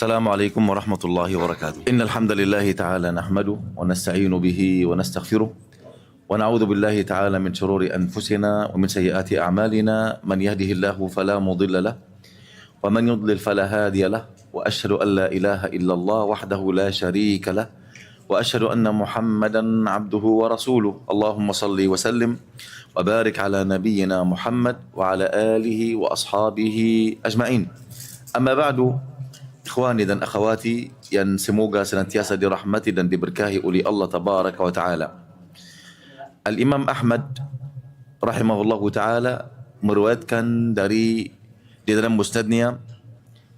السلام عليكم ورحمة الله وبركاته. إن الحمد لله تعالى نحمده ونستعين به ونستغفره ونعوذ بالله تعالى من شرور أنفسنا ومن سيئات أعمالنا. من يهده الله فلا مضل له ومن يضلل فلا هادي له، وأشهد أن لا إله إلا الله وحده لا شريك له، وأشهد أن محمدا عبده ورسوله. اللهم صل وسلم وبارك على نبينا محمد وعلى آله وأصحابه أجمعين. أما بعد، ikhwani dan akhwati yang semoga senantiasa dirahmati dan diberkahi oleh Allah Tabaraka wa Ta'ala. Al-Imam Ahmad rahimahullahu ta'ala meriwayatkan di dalam musnadnya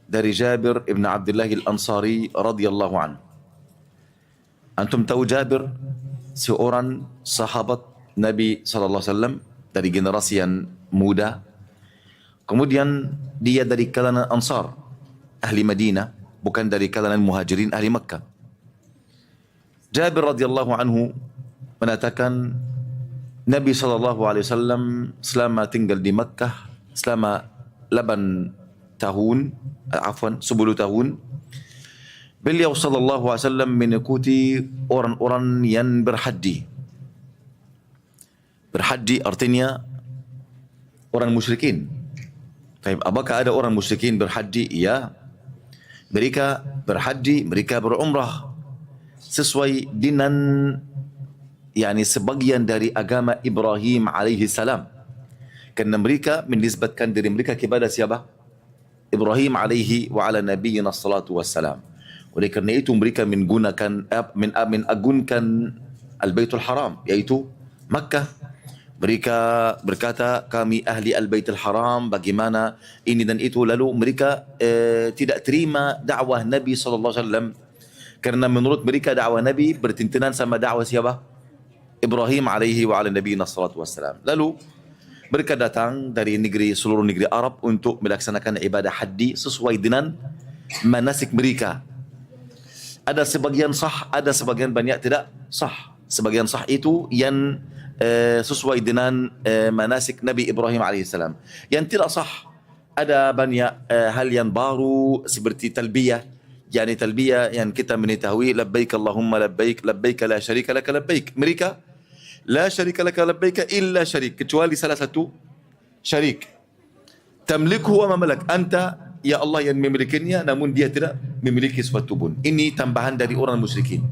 dari Jabir ibn Abdullah al-Ansari radhiyallahu anhu. Antum tahu Jabir, seorang sahabat Nabi SAW dari generasi yang muda. Kemudian dia dari kalangan Ansar, ahli Madinah, bukan dari kalangan muhajirin ahli Makkah. Jabir radhiyallahu anhu mengatakan Nabi SAW selama tinggal di Makkah selama 10 tahun, beliau SAW mengikuti orang-orang yang berhaji. Berhaji artinya orang musyrikin. Apakah ada orang musyrikin berhaji? Ya. Mereka berhaji, mereka berumrah sesuai dengan sebagian dari agama Ibrahim alaihi salam. Kerana mereka menisbatkan diri mereka kepada siapa? Ibrahim alaihi wa ala nabiyyina salatu wassalam. Oleh kerana itu mereka mengagungkan Al-Baitul Haram, yaitu Makkah. Mereka berkata, kami ahli Al-Baitul Haram, bagaimana ini dan itu. Lalu mereka tidak terima dakwah Nabi SAW. Kerana menurut mereka dakwah Nabi bertentangan sama dakwah siapa? Ibrahim alaihi wa ala nabiyina salatu wassalam. Lalu mereka datang dari seluruh negeri Arab untuk melaksanakan ibadah haji sesuai dengan manasik mereka. Ada sebagian sah, ada sebagian banyak tidak sah. Sebagian sah itu yang sesuai dengan manasik Nabi Ibrahim AS. Yang tidak sah, ada banyak hal yang baru seperti talbiyah. Talbiyah yang kita mengetahui, labbaik Allahumma labbaik, labbaik la syarika laka labbaik. Mereka la syarika laka labbaik illa syarik, kecuali salah satu syarik. Tamlikhu wa mamalak, anta ya Allah yang memilikinya, namun dia tidak memiliki sesuatu pun. Ini tambahan dari orang musyrikin.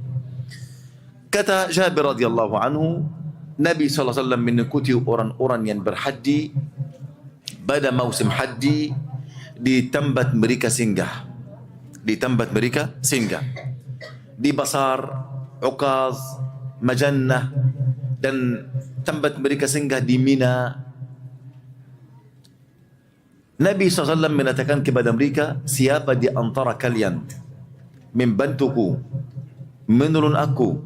Kata Jabir radhiyallahu anhu, Nabi SAW mengikuti orang-orang yang berhaji pada musim haji di tempat mereka singgah. Di tempat mereka singgah. Di Basar, Uqaz, Majannah, dan tempat mereka singgah di Mina. Nabi SAW mengatakan kepada mereka, siapa di antara kalian membantuku, menolong aku,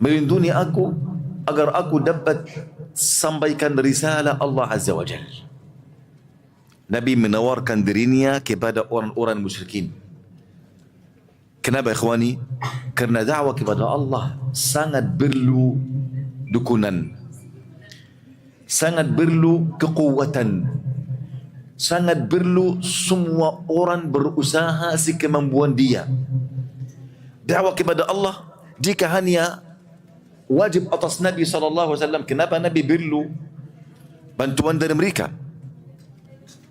melindungi aku agar aku dapat sampaikan risalah Allah Azza wa Jalla. Nabi menawarkan dirinya kepada orang-orang musyrikin. Kenapa ikhwani? Kerana dakwah kepada Allah sangat perlu dukungan, sangat perlu kekuatan, sangat perlu semua orang berusaha sekemampuan dia. Dakwah kepada Allah jika hanya wajib atas Nabi SAW, kenapa Nabi perlu bantuan dari mereka?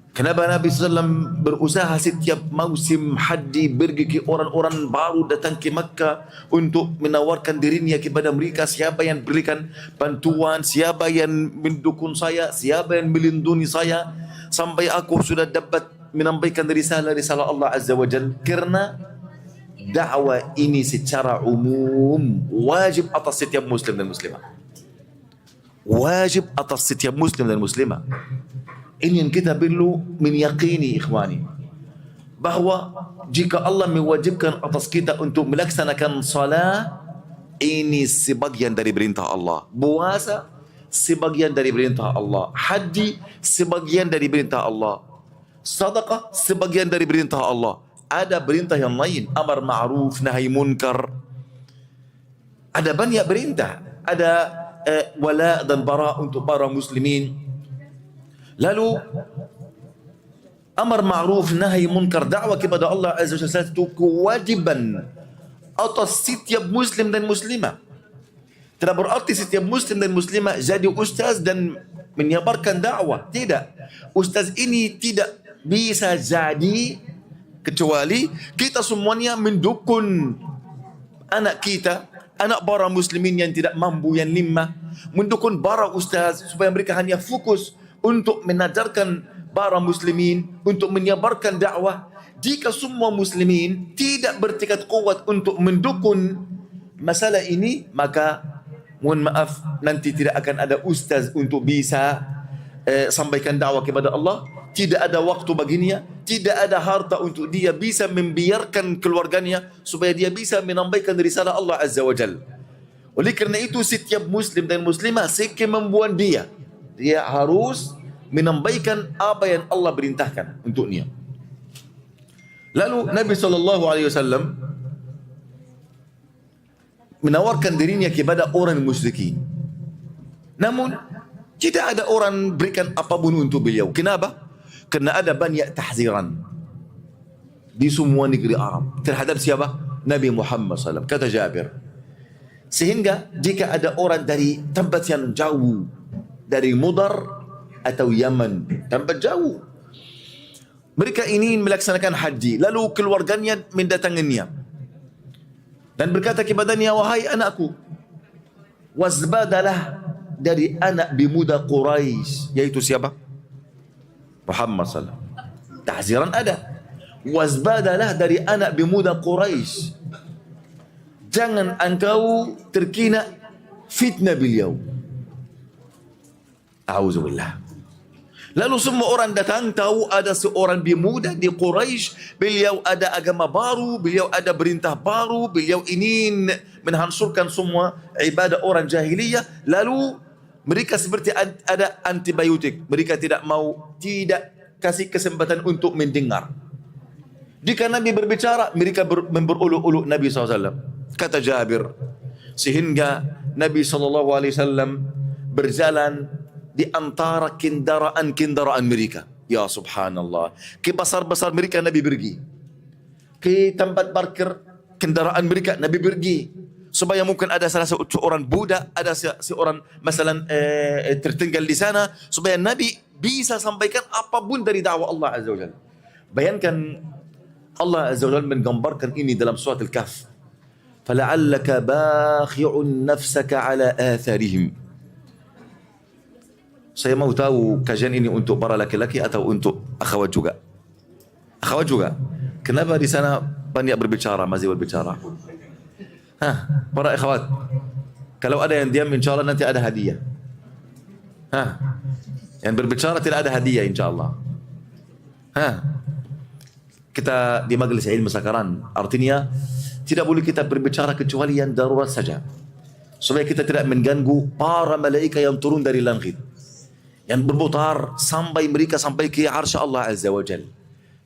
Kenapa Nabi SAW berusaha setiap musim haji pergi ke orang-orang baru datang ke Makkah untuk menawarkan dirinya kepada mereka, siapa yang berikan bantuan, siapa yang mendukung saya, siapa yang melindungi saya sampai aku sudah dapat menyampaikan risalah Allah Azza wa Jalla. Kerana dakwah ini secara umum wajib atas setiap muslim dan muslimah. Wajib atas setiap muslim dan muslimah. Ini yang kita perlu meyakini ikhwani, bahawa jika Allah mewajibkan atas kita untuk melaksanakan salat, ini sebagian dari perintah Allah. Puasa sebagian dari perintah Allah. Haji sebagian dari perintah Allah. Sedekah sebagian dari perintah Allah. Ada perintah yang lain, amar ma'ruf, nahi munkar. Ada banyak perintah. Ada wala dan bara untuk para muslimin. Lalu Amar ma'ruf nahi munkar, dakwah kepada Allah Azza wa Jalla itu kewajiban atas setiap muslim dan muslimah. Tidak berarti setiap muslim dan muslimah jadi ustaz dan menyebarkan dakwah. Tidak. Ustaz ini tidak bisa jadi kecuali kita semuanya mendukung anak kita, anak para muslimin yang tidak mampu, yang limah, mendukung para ustaz supaya mereka hanya fokus untuk menajarkan para muslimin, untuk menyebarkan dakwah. Jika semua muslimin tidak bertekad kuat untuk mendukung masalah ini, maka mohon maaf, nanti tidak akan ada ustaz untuk bisa sampaikan dakwah kepada Allah. Tidak ada waktu baginya, tidak ada harta untuk dia bisa membiarkan keluarganya supaya dia bisa menyampaikan risalah Allah Azza wa Jal. Oleh kerana itu setiap muslim dan muslimah sekemampuan dia harus menyampaikan apa yang Allah perintahkan untuknya. Lalu Nabi SAW menawarkan dirinya kepada orang musyrikin. Namun tidak ada orang berikan apapun untuk beliau. Kenapa? Kerana ada banyak tahziran di semua negeri Arab terhadap siapa? Nabi Muhammad SAW. Kata Jabir, sehingga jika ada orang dari tempat yang jauh, dari Mudar atau Yaman, tempat jauh, mereka ingin melaksanakan haji, lalu keluarganya mendatanginya dan berkata kepadanya, wahai anakku, wazbadalah dari anak bimuda Quraisy, yaitu siapa? Muhammad SAW. Tahziran ada. Wazbadalah dari anak bimuda Quraisy, jangan engkau terkena fitnah beliau. A'udzubillah. Lalu semua orang datang tahu ada seorang pemuda di Quraisy, beliau ada agama baru, beliau ada perintah baru, beliau ingin menghancurkan semua ibadah orang jahiliyah. Lalu mereka seperti ada antibiotik, mereka tidak mau, tidak kasih kesempatan untuk mendengar. Jika Nabi berbicara, mereka memperuluk-uluk Nabi SAW. Kata Jabir, sehingga Nabi SAW berjalan di antara kendaraan mereka. Ya subhanallah. Ke pasar-pasar mereka Nabi pergi. Ke tempat parkir kendaraan mereka Nabi pergi. Supaya mungkin ada salah seorang budak, ada seorang masalah tertinggal di sana, supaya Nabi bisa sampaikan apapun dari dakwah Allah Azza wa Jalla. Bayangkan Allah Azza wa Jalla menggambarkan ini dalam surat Al-Kahf. Fala'allaka bakhi'un nafsaka ala atharihim. Saya mau tahu kajian ini untuk para laki-laki atau untuk akhwat juga? Akhwat juga. Kenapa di sana banyak berbicara, masih berbicara? Para akhwat, kalau ada yang diam, insyaAllah nanti ada hadiah. Yang berbicara tidak ada hadiah, insyaAllah. Kita di majlis ilmu sekarang, artinya tidak boleh kita berbicara kecuali yang darurat saja, supaya kita tidak mengganggu para malaikat yang turun dari langit, yang berputar sampai mereka sampai ke arsy Allah Azza wa Jal.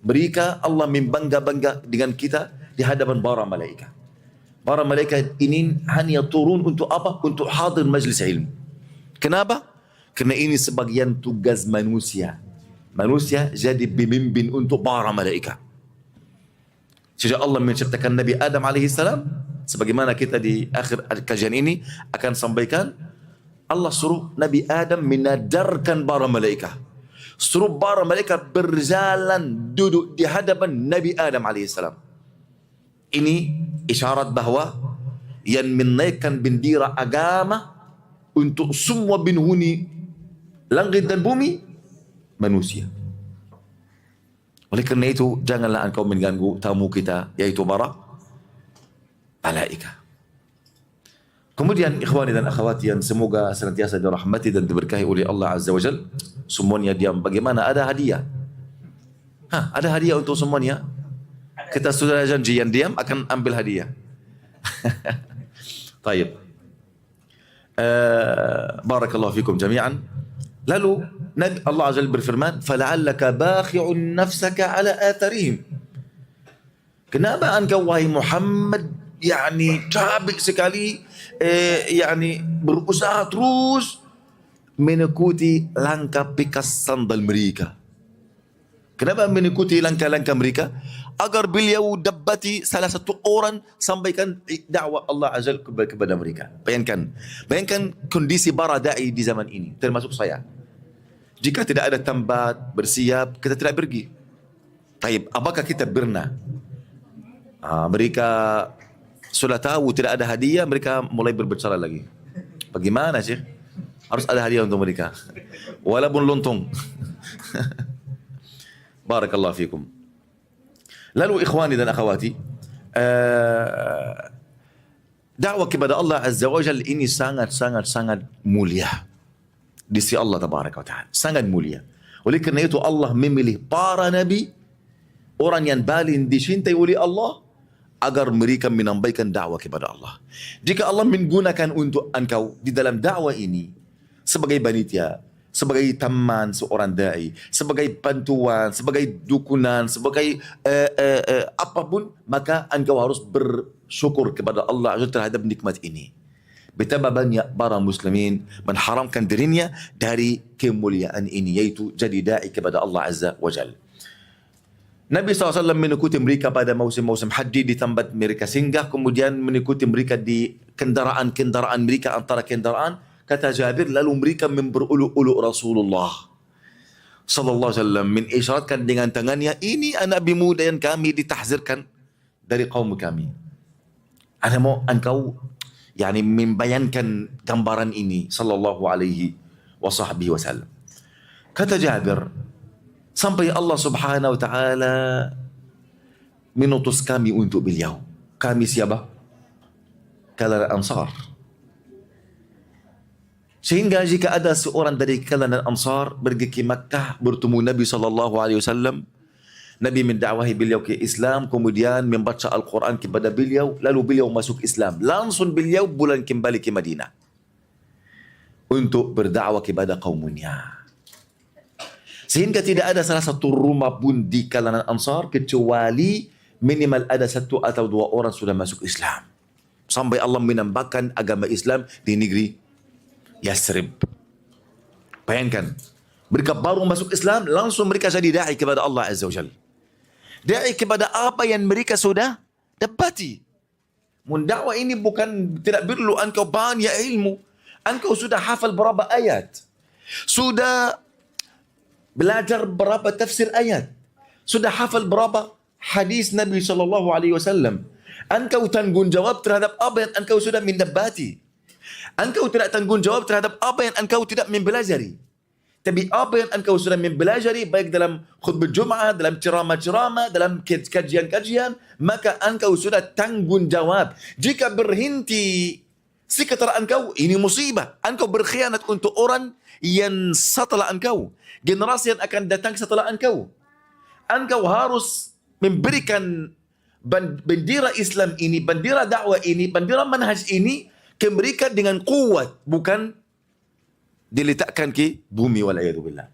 Mereka Allah membangga-bangga dengan kita di hadapan para malaikat. Para malaikat ini hanya turun untuk apa? Untuk hadir majlis ilmu. Kenapa? Kerana ini sebagian tugas manusia. Manusia jadi pemimpin untuk para malaikat. Sejak Allah menciptakan Nabi Adam alaihissalam, sebagaimana kita di akhir kajian ini akan sampaikan, Allah suruh Nabi Adam menadarkan para malaikat. Suruh para malaikat berjalan duduk di hadapan Nabi Adam alaihissalam. Ini isyarat bahawa yang menaikkan bendera agama untuk semua penghuni langit dan bumi manusia. Oleh kerana itu, janganlah engkau mengganggu tamu kita, yaitu para malaikat. Kemudian ikhwani dan akhwati yang semoga senantiasa dirahmati dan diberkahi oleh Allah Azza wa Jal, semuanya diam. Bagaimana? Ada hadiah. Ada hadiah untuk semuanya. Kita sudah janji yang diam akan ambil hadiah. Taib. Barakallahu fikum jami'an. Lalu Allah Azza wa Jalla berfirman, "Fala'allaka bakhi'un nafsaka 'ala atharihim." Kenapa engkau wahai Muhammad cabik sekali berusaha terus mengikuti langkah pikas sandal mereka? Kenapa mengikuti langkah-langkah mereka? Agar beliau dapati salah satu orang sampaikan dakwah Allah Azza kepada mereka. Bayangkan kondisi para da'i di zaman ini, termasuk saya. Jika tidak ada tempat bersiap, kita tidak pergi. Taib, apakah kita pernah? Mereka sudah tahu tidak ada hadiah, mereka mulai berbicara lagi. Bagaimana sih? Harus ada hadiah untuk mereka. Walaupun lontong. Barakallahu fikum. Lalu ikhwani dan akhwati, dakwah kepada Allah Azza wa Jalla ini sangat mulia di sisi Allah Tabaraka wa Ta'ala. Sangat mulia. Oleh kerana itu Allah memilih para nabi, orang yang paling dicintai oleh Allah, agar mereka menyampaikan dakwah kepada Allah. Jika Allah menggunakan untuk engkau di dalam dakwah ini sebagai panitia, sebagai teman seorang da'i, sebagai bantuan, sebagai dukungan, sebagai apapun, maka engkau harus bersyukur kepada Allah terhadap nikmat ini. Betapa banyak para muslimin mengharamkan dirinya dari kemuliaan ini, yaitu jadi da'i kepada Allah Azza wa Jalla. Nabi SAW mengikuti mereka pada musim-musim haji di tempat mereka singgah, kemudian mengikuti mereka di kendaraan-kendaraan mereka, antara kendaraan. Kata Jabir, lalu mereka memperuluk-uluk Rasulullah sallallahu alaihi wasallam, mengisyaratkan dengan tangannya, ini anak muda yang kami ditahzirkan dari kaum kami. Ana mau engkau membayangkan gambaran ini sallallahu alaihi wasallam. Kata Jabir, sampai Allah Subhanahu wa taala menutus kami untuk beliau. Kami siapa? Kalangan Ansar. Sehingga jika ada seorang dari kalangan Ansar pergi ke Makkah bertemu Nabi SAW, Nabi mendakwahi beliau ke Islam, kemudian membaca Al-Quran kepada beliau, lalu beliau masuk Islam. Langsung beliau pulang kembali ke Madinah untuk berdakwah kepada kaumnya. Sehingga tidak ada salah satu rumah pun di kalangan Ansar kecuali minimal ada satu atau dua orang sudah masuk Islam. Sampai Allah menambahkan agama Islam di negeri Yasrib. Bayangkan, mereka baru masuk Islam, langsung mereka jadi da'i kepada Allah Azza wa Jalla. Da'i kepada apa yang mereka sudah dapati. Mendakwah ini bukan, tidak perlu engkau banyak ilmu. Engkau sudah hafal berapa ayat, sudah belajar berapa tafsir ayat, sudah hafal berapa hadis Nabi SAW. Engkau tanggung jawab terhadap apa yang engkau sudah mendapati. Engkau tidak tanggung jawab terhadap apa yang engkau tidak mempelajari. Tapi apa yang engkau sudah mempelajari, baik dalam khutbah Jumaat, dalam ceramah-ceramah, dalam kajian-kajian, maka engkau sudah tanggung jawab. Jika berhenti sekitar engkau, ini musibah. Engkau berkhianat untuk orang yang setelah engkau, generasi yang akan datang setelah engkau. Engkau harus memberikan bendera Islam ini, bendera dakwah ini, bendera manhaj ini ke mereka dengan kuat, bukan diletakkan ke bumi, wal'iyadzubillah.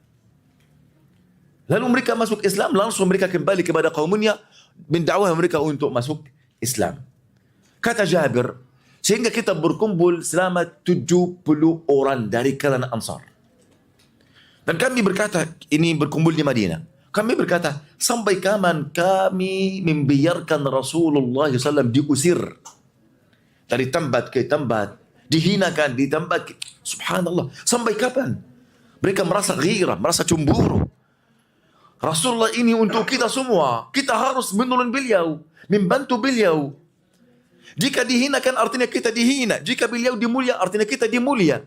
Lalu mereka masuk Islam, langsung mereka kembali kepada kaumnya, mendakwah mereka untuk masuk Islam. Kata Jabir, sehingga kita berkumpul selama 70 orang dari kalangan Ansar. Dan kami berkata, ini berkumpul di Madinah. Kami berkata, sampai kapan kami membiarkan Rasulullah SAW diusir dari tempat ke tempat, dihinakan di tempat, subhanallah, sampai kapan? Mereka merasa ghirah, merasa cemburu. Rasulullah ini untuk kita semua, kita harus menolong beliau, membantu beliau. Jika dihinakan artinya kita dihina, jika beliau dimulia artinya kita dimulia.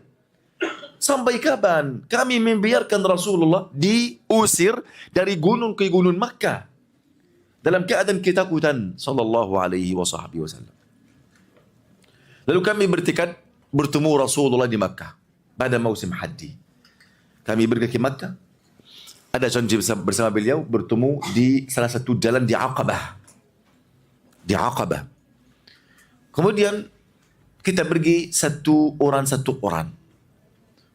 Sampai kapan kami membiarkan Rasulullah diusir dari gunung ke gunung Makkah dalam keadaan ketakutan sallallahu alaihi wasallam. Lalu kami bertekad bertemu Rasulullah di Makkah pada musim haji. Kami pergi ke Makkah, ada janji bersama beliau bertemu di salah satu jalan di Aqabah. Di Aqabah. Kemudian kita pergi satu orang.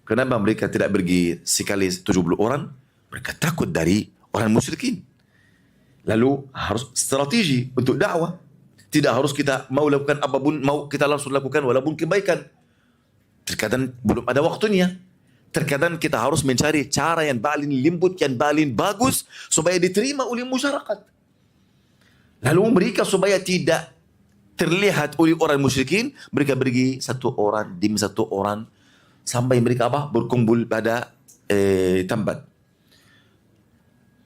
Kenapa mereka tidak pergi sekali 70 orang? Mereka takut dari orang musyrikin. Lalu harus strategi untuk dakwah. Tidak harus kita mau lakukan apapun, mau kita langsung lakukan walaupun kebaikan. Terkadang belum ada waktunya. Terkadang kita harus mencari cara yang paling lembut, yang paling bagus supaya diterima oleh masyarakat. Lalu mereka supaya tidak terlihat oleh orang musyrikin, mereka pergi satu orang demi satu orang sampai mereka berkumpul pada tempat.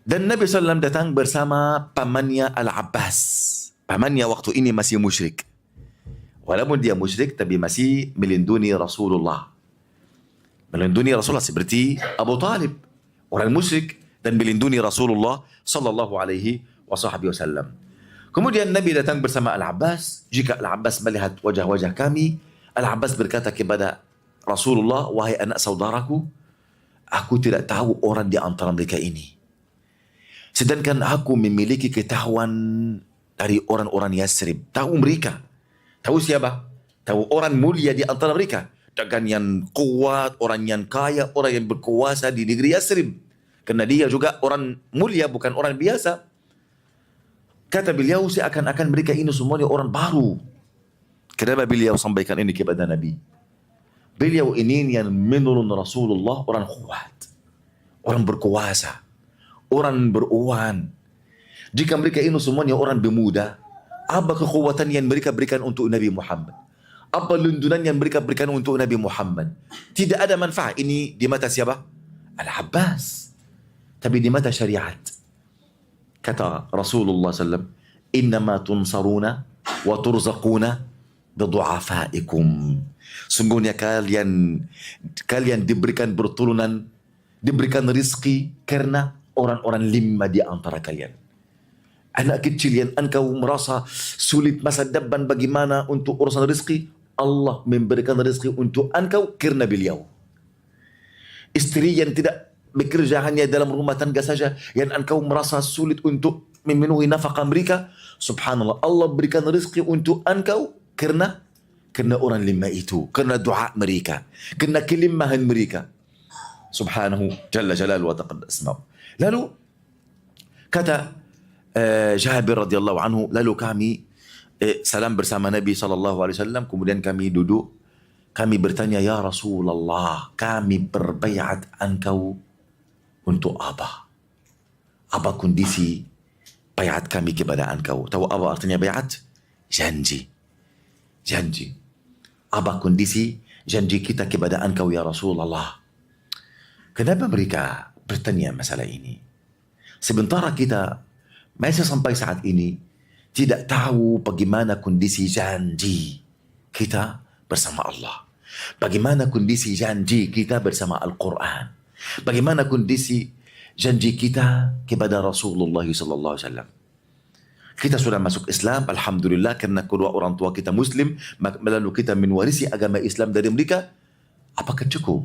Dan Nabi SAW datang bersama pamannya Al-Abbas. Pamannya waktu ini masih musyrik. Walaupun dia musyrik, tapi masih melindungi Rasulullah. Melindungi Rasulullah seperti Abu Talib, orang musyrik, dan melindungi Rasulullah sallallahu alaihi wasallam. Kemudian Nabi datang bersama Al-Abbas. Jika Al-Abbas melihat wajah-wajah kami, Al-Abbas berkata kepada Rasulullah, wahai anak saudaraku, aku tidak tahu orang di antara mereka ini. Sedangkan aku memiliki ketahuan dari orang-orang Yasrib. Tahu mereka. Tahu siapa? Tahu orang mulia di antara mereka. Dan yang kuat, orang yang kaya, orang yang berkuasa di negeri Yasrib. Karena dia juga orang mulia, bukan orang biasa. Kata beliau, seakan-akan mereka ini semuanya orang baru. Kenapa beliau sampaikan ini kepada Nabi? Beliau ini yang menurut Rasulullah orang kuat, orang berkuasa, orang beruang. Jika mereka ini semuanya orang bermuda, apa kekuatan yang mereka berikan untuk Nabi Muhammad? Apa lundunan yang mereka berikan untuk Nabi Muhammad? Tidak ada manfaat. Ini di mata siapa? Al-Abbas. Tapi di mata syariat. Kata Rasulullah SAW, innama tunsaruna wa turzaquna bidu'afaikum. Sungguhnya kalian diberikan pertolongan, diberikan rizki karena orang-orang limah di antara kalian. Anak kecil yang engkau merasa sulit masa depan bagaimana untuk urusan rezeki, Allah memberikan rezeki untuk engkau karena beliau. Istri yang tidak bekerja hanya dalam rumah tangga saja, yang engkau merasa sulit untuk memenuhi nafkah mereka, subhanallah, Allah berikan rezeki untuk engkau karena orang lima itu, karena doa mereka, karena kelimpahan mereka. Subhanahu jalla jalaluhu wa taqaddas asma'u. Lalu kata Jabir radhiyallahu anhu, lalu kami salam bersama Nabi SAW, kemudian kami duduk, kami bertanya, ya Rasulullah, kami berbaiat engkau untuk apa? Apa kondisi baiat kami kepada engkau? Tahu apa artinya baiat? Janji. Janji. Apa kondisi janji kita kepada engkau ya Rasulullah? Kenapa mereka bertanya masalah ini? Sementara kita masih sampai saat ini tidak tahu bagaimana kondisi janji kita bersama Allah. Bagaimana kondisi janji kita bersama Al-Quran. Bagaimana kondisi janji kita kepada Rasulullah SAW. Kita sudah masuk Islam, alhamdulillah, karena kedua orang tua kita Muslim, lalu kita mewarisi agama Islam dari mereka. Apakah cukup?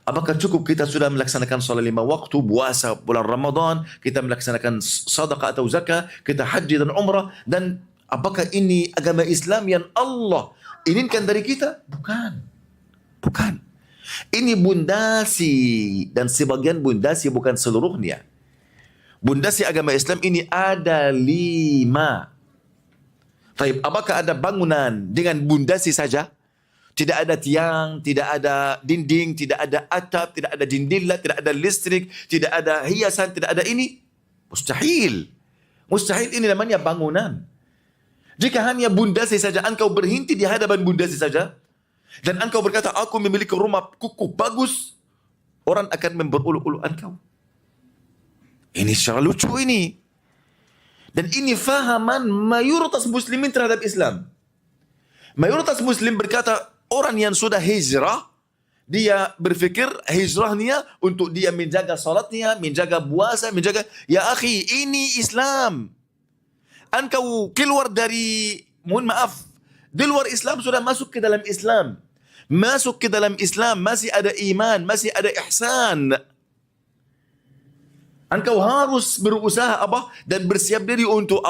Apakah cukup kita sudah melaksanakan salat 5 waktu, puasa bulan Ramadan, kita melaksanakan sedekah atau zakat, kita haji dan umrah, dan apakah ini agama Islam yang Allah inginkan dari kita? Bukan. Bukan. Ini bundasi, dan sebagian bundasi bukan seluruhnya. Bundasi agama Islam ini ada 5. Taib, apakah ada bangunan dengan bundasi saja? Tidak ada tiang, tidak ada dinding, tidak ada atap, tidak ada jendela, tidak ada listrik, tidak ada hiasan, tidak ada ini. Mustahil. Mustahil, ini namanya bangunan. Jika hanya bundasi saja, engkau berhenti di hadapan bundasi saja, dan engkau berkata, aku memiliki rumah kukuh bagus, orang akan memperulu-ulu engkau. Ini secara lucu ini. Dan ini fahaman mayoritas muslimin terhadap Islam. Mayoritas muslim berkata, orang yang sudah hijrah, dia berfikir hijrahnya untuk dia menjaga salatnya, menjaga puasa, menjaga. Ya akhi, ini Islam. Engkau keluar dari, mohon maaf, di luar Islam sudah masuk ke dalam Islam. Masuk ke dalam Islam, masih ada iman, masih ada ihsan. Engkau harus berusaha dan bersiap diri untuk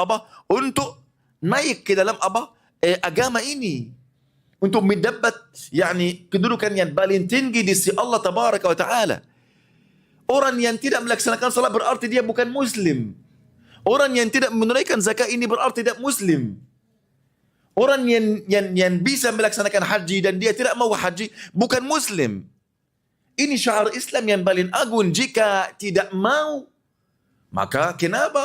untuk naik ke dalam agama ini. Untuk mendapat kedudukan yang paling tinggi di sisi Allah tabaraka wa taala. Orang yang tidak melaksanakan salat berarti dia bukan muslim. Orang yang tidak menunaikan zakat ini berarti tidak muslim. Orang yang bisa melaksanakan haji dan dia tidak mau haji bukan muslim. Ini syiar Islam yang paling agung. Jika tidak mau, maka kenapa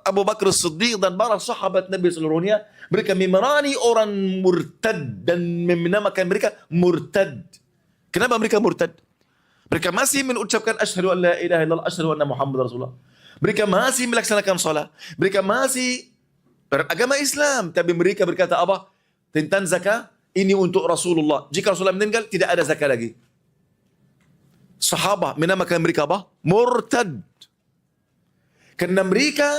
Abu Bakar Siddiq dan para sahabat Nabi seluruhnya mereka memerangi orang murtad dan menamakan mereka murtad? Kenapa mereka murtad? Mereka masih mengucapkan asyhadu an la ilaha illallah, asyhadu anna Muhammad Rasulullah. Mereka masih melaksanakan salat. Mereka masih beragama Islam, tapi mereka berkata apa? Tentang zakat, ini untuk Rasulullah. Jika Rasulullah meninggal, tidak ada zakat lagi. Sahabat menamakan mereka apa? Murtad. Kerana mereka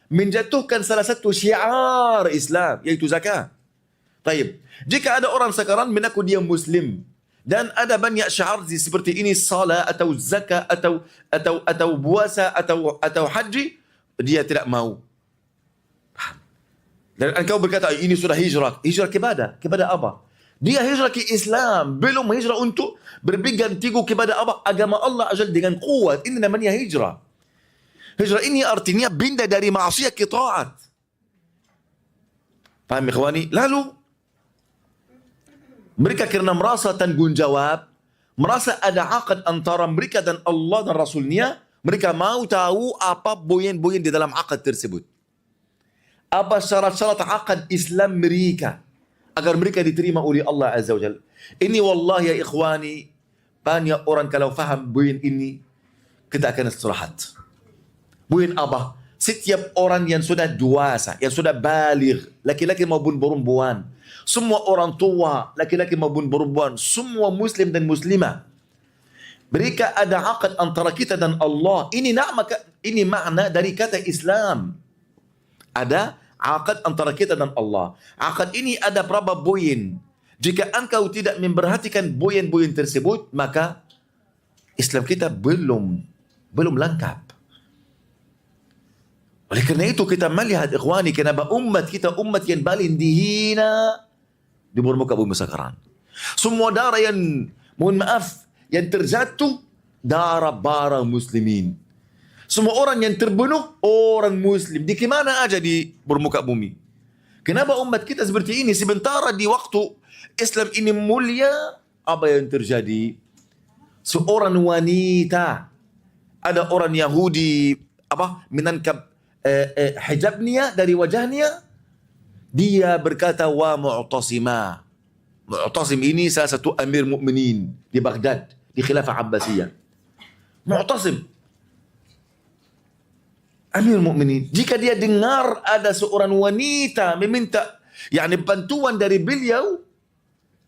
menjatuhkan salah satu syiar Islam, yaitu zakat. Taib. Jika ada orang sekarang mengaku dia Muslim, dan ada banyak syiar seperti ini, salat atau zakat atau puasa atau haji, dia tidak mau. Dan engkau berkata ini sudah hijrah. Hijrah kepada apa? Dia hijrah ke Islam, belum hijrah untuk berpegang teguh kepada apa? Agama Allah Azza dengan kuat. Ini namanya hijrah. Hijrah ini artinya pindah dari maksiat ke taat. Paham ikhwani? Lalu mereka kerana merasa tanggung jawab, merasa ada akad antara mereka dan Allah dan Rasulnya, mereka mau tahu apa poin-poin di dalam akad tersebut. Apa syarat-syarat akad Islam mereka agar mereka diterima oleh Allah Azza wa Jalla. Ini wallahi ya ikhwani, banyak orang kalau faham poin ini, kita akan istirahat. Poin apa? Setiap orang yang sudah dewasa, yang sudah baligh, laki-laki maupun perempuan, semua orang tua, laki-laki maupun perempuan, semua muslim dan muslimah, mereka ada akad antara kita dan Allah. Ini makna dari kata Islam. Ada akad antara kita dan Allah. Akad ini ada berapa poin. Jika engkau tidak memperhatikan poin-poin tersebut, maka Islam kita belum lengkap. Oleh kerana itu kita melihat ikhwani, kenapa umat kita umat yang paling dihina di muka bumi sekarang. Semua darah yang, mohon maaf, yang terjatuh darah para muslimin. Semua orang yang terbunuh orang muslim. Di mana aja di muka bumi. Kenapa umat kita seperti ini? Sementara di waktu Islam ini mulia, apa yang terjadi? Seorang wanita, ada orang Yahudi menangkap hijabnya dari wajahnya, dia berkata wa Mu'tasimah. Mu'tasim ini salah satu Amir Mukminin di Baghdad di Khilafah Abbasiyah. Mu'tasim Amir Mukminin, jika dia dengar ada seorang wanita meminta bantuan dari beliau,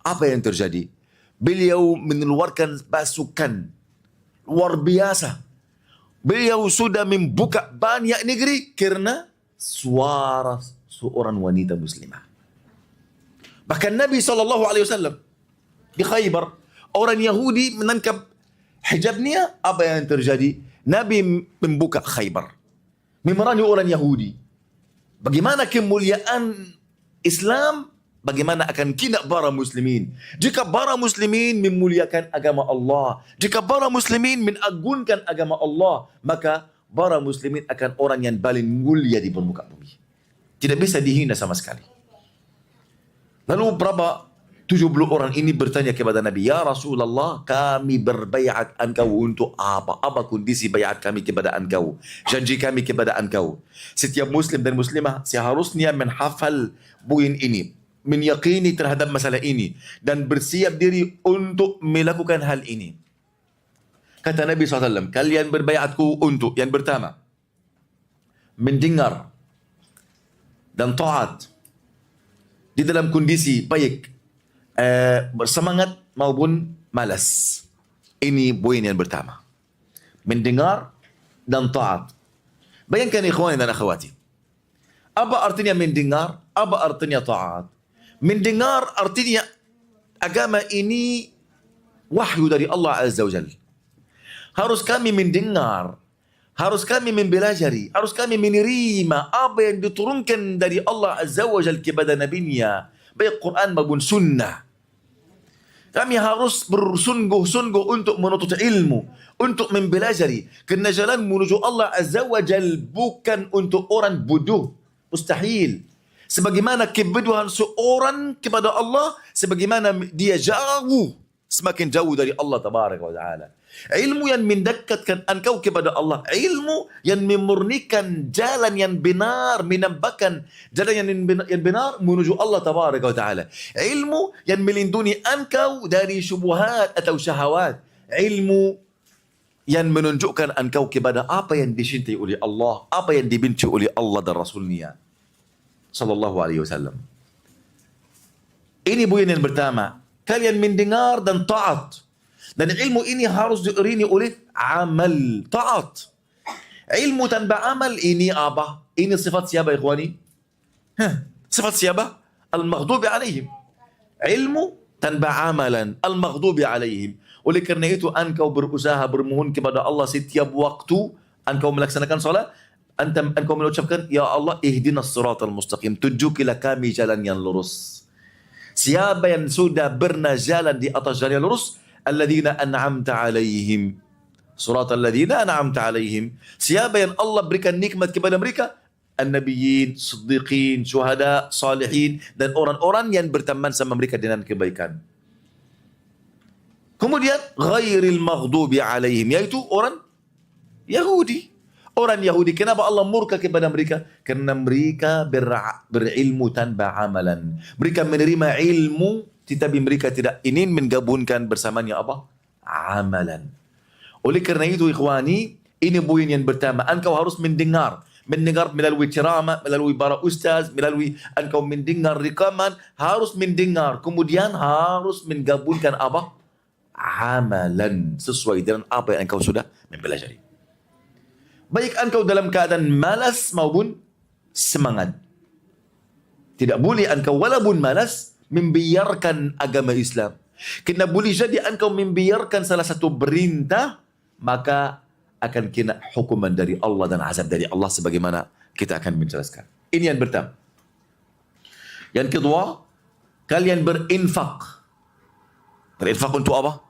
apa yang terjadi? Beliau mengeluarkan pasukan luar biasa. Beliau sudah membuka banyak negeri kerana suara seorang wanita muslimah. Bahkan Nabi SAW di Khaybar, orang Yahudi menangkap hijabnya, apa yang terjadi? Nabi membuka Khaybar, memerangi orang Yahudi. Bagaimana kemuliaan Islam? Bagaimana akan kina para muslimin? Jika para muslimin memuliakan agama Allah, jika para muslimin mengagungkan agama Allah, maka para muslimin akan orang yang paling mulia di permukaan bumi. Tidak bisa dihina sama sekali. Lalu berapa 70 orang ini bertanya kepada Nabi, ya Rasulullah, kami berbaiat engkau untuk apa? Apa kondisi baiat kami kepada engkau? Janji kami kepada engkau. Setiap muslim dan muslimah seharusnya menghafal poin ini, menyakini terhadap masalah ini, dan bersiap diri untuk melakukan hal ini. Kata Nabi SAW, kalian berbaiatku untuk yang pertama, mendengar dan taat di dalam kondisi baik, bersemangat maupun malas. Ini poin yang pertama, mendengar dan taat. Bayangkan ikhwan dan akhwati, apa artinya mendengar, apa artinya taat? Mendengar artinya agama ini wahyu dari Allah Azza wa Jalla. Harus kami mendengar, harus kami mempelajari, harus kami menerima apa yang diturunkan dari Allah Azza wa Jalla kepada Nabi-Nya, baik Quran maupun Sunnah. Kami harus bersungguh-sungguh untuk menuntut ilmu, untuk mempelajari. Kerana jalan menuju Allah Azza wa Jalla bukan untuk orang bodoh, mustahil. Sebagaimana kebodohan seorang kepada Allah, sebagaimana dia jauh semakin jauh dari Allah tabaraka wa ta'ala. Ilmu yang mendekatkan engkau kepada Allah. Ilmu yang memurnikan jalan yang benar, menambahkan jalan yang benar menuju Allah tabaraka wa ta'ala. Ilmu yang melindungi engkau dari syubhat atau syahwat. Ilmu yang menunjukkan engkau kepada apa yang dicintai oleh Allah, apa yang dibenci oleh Allah dan Rasulnya sallallahu alaihi wasallam. Ini poin yang pertama. Kalian mendengar dan taat. Dan ilmu ini harus diiringi oleh amal, taat. Ilmu tanpa amal ini apa? Ini sifat siapa ikhwani? Sifat siapa? Al-maghdubi alaihim. Ilmu tanpa amalan, al-maghdubi alaihim. Oleh kerana itu engkau berusaha bermohon kepada Allah setiap waktu engkau melaksanakan salat, engkau mengucapkan, Ya Allah, ihdinas siratal mustaqim, tunjukilah kami jalan yang lurus. Siapa yang sudah pernah jalan di atas jalan yang lurus, alladzina an'amta alaihim, siratal ladzina an'amta alaihim, siapa yang Allah berikan nikmat kepada mereka, an-nabiyyin, siddiqin, syuhada, salihin, dan orang-orang yang berteman sama mereka dengan kebaikan. Kemudian ghairil maghdubi alaihim, yaitu orang Yahudi. Orang Yahudi, kenapa Allah murka kepada mereka? Karena mereka berilmu tanpa amalan. Mereka menerima ilmu, tetapi mereka tidak ingin menggabungkan bersamanya apa? Amalan. Oleh kerana itu, ikhwani, ini poin yang pertama. Engkau harus mendengar melalui ceramah, melalui para ustaz, melalui engkau mendengar rekaman, harus mendengar. Kemudian harus menggabungkan apa? Amalan sesuai dengan apa yang engkau sudah mempelajari. Baik engkau dalam keadaan malas maupun semangat. Tidak boleh engkau walaupun malas membiarkan agama Islam. Kena boleh jadi engkau membiarkan salah satu perintah, maka akan kena hukuman dari Allah dan azab dari Allah sebagaimana kita akan menjelaskan. Ini yang pertama. Yang kedua, kalian berinfak. Berinfak untuk apa?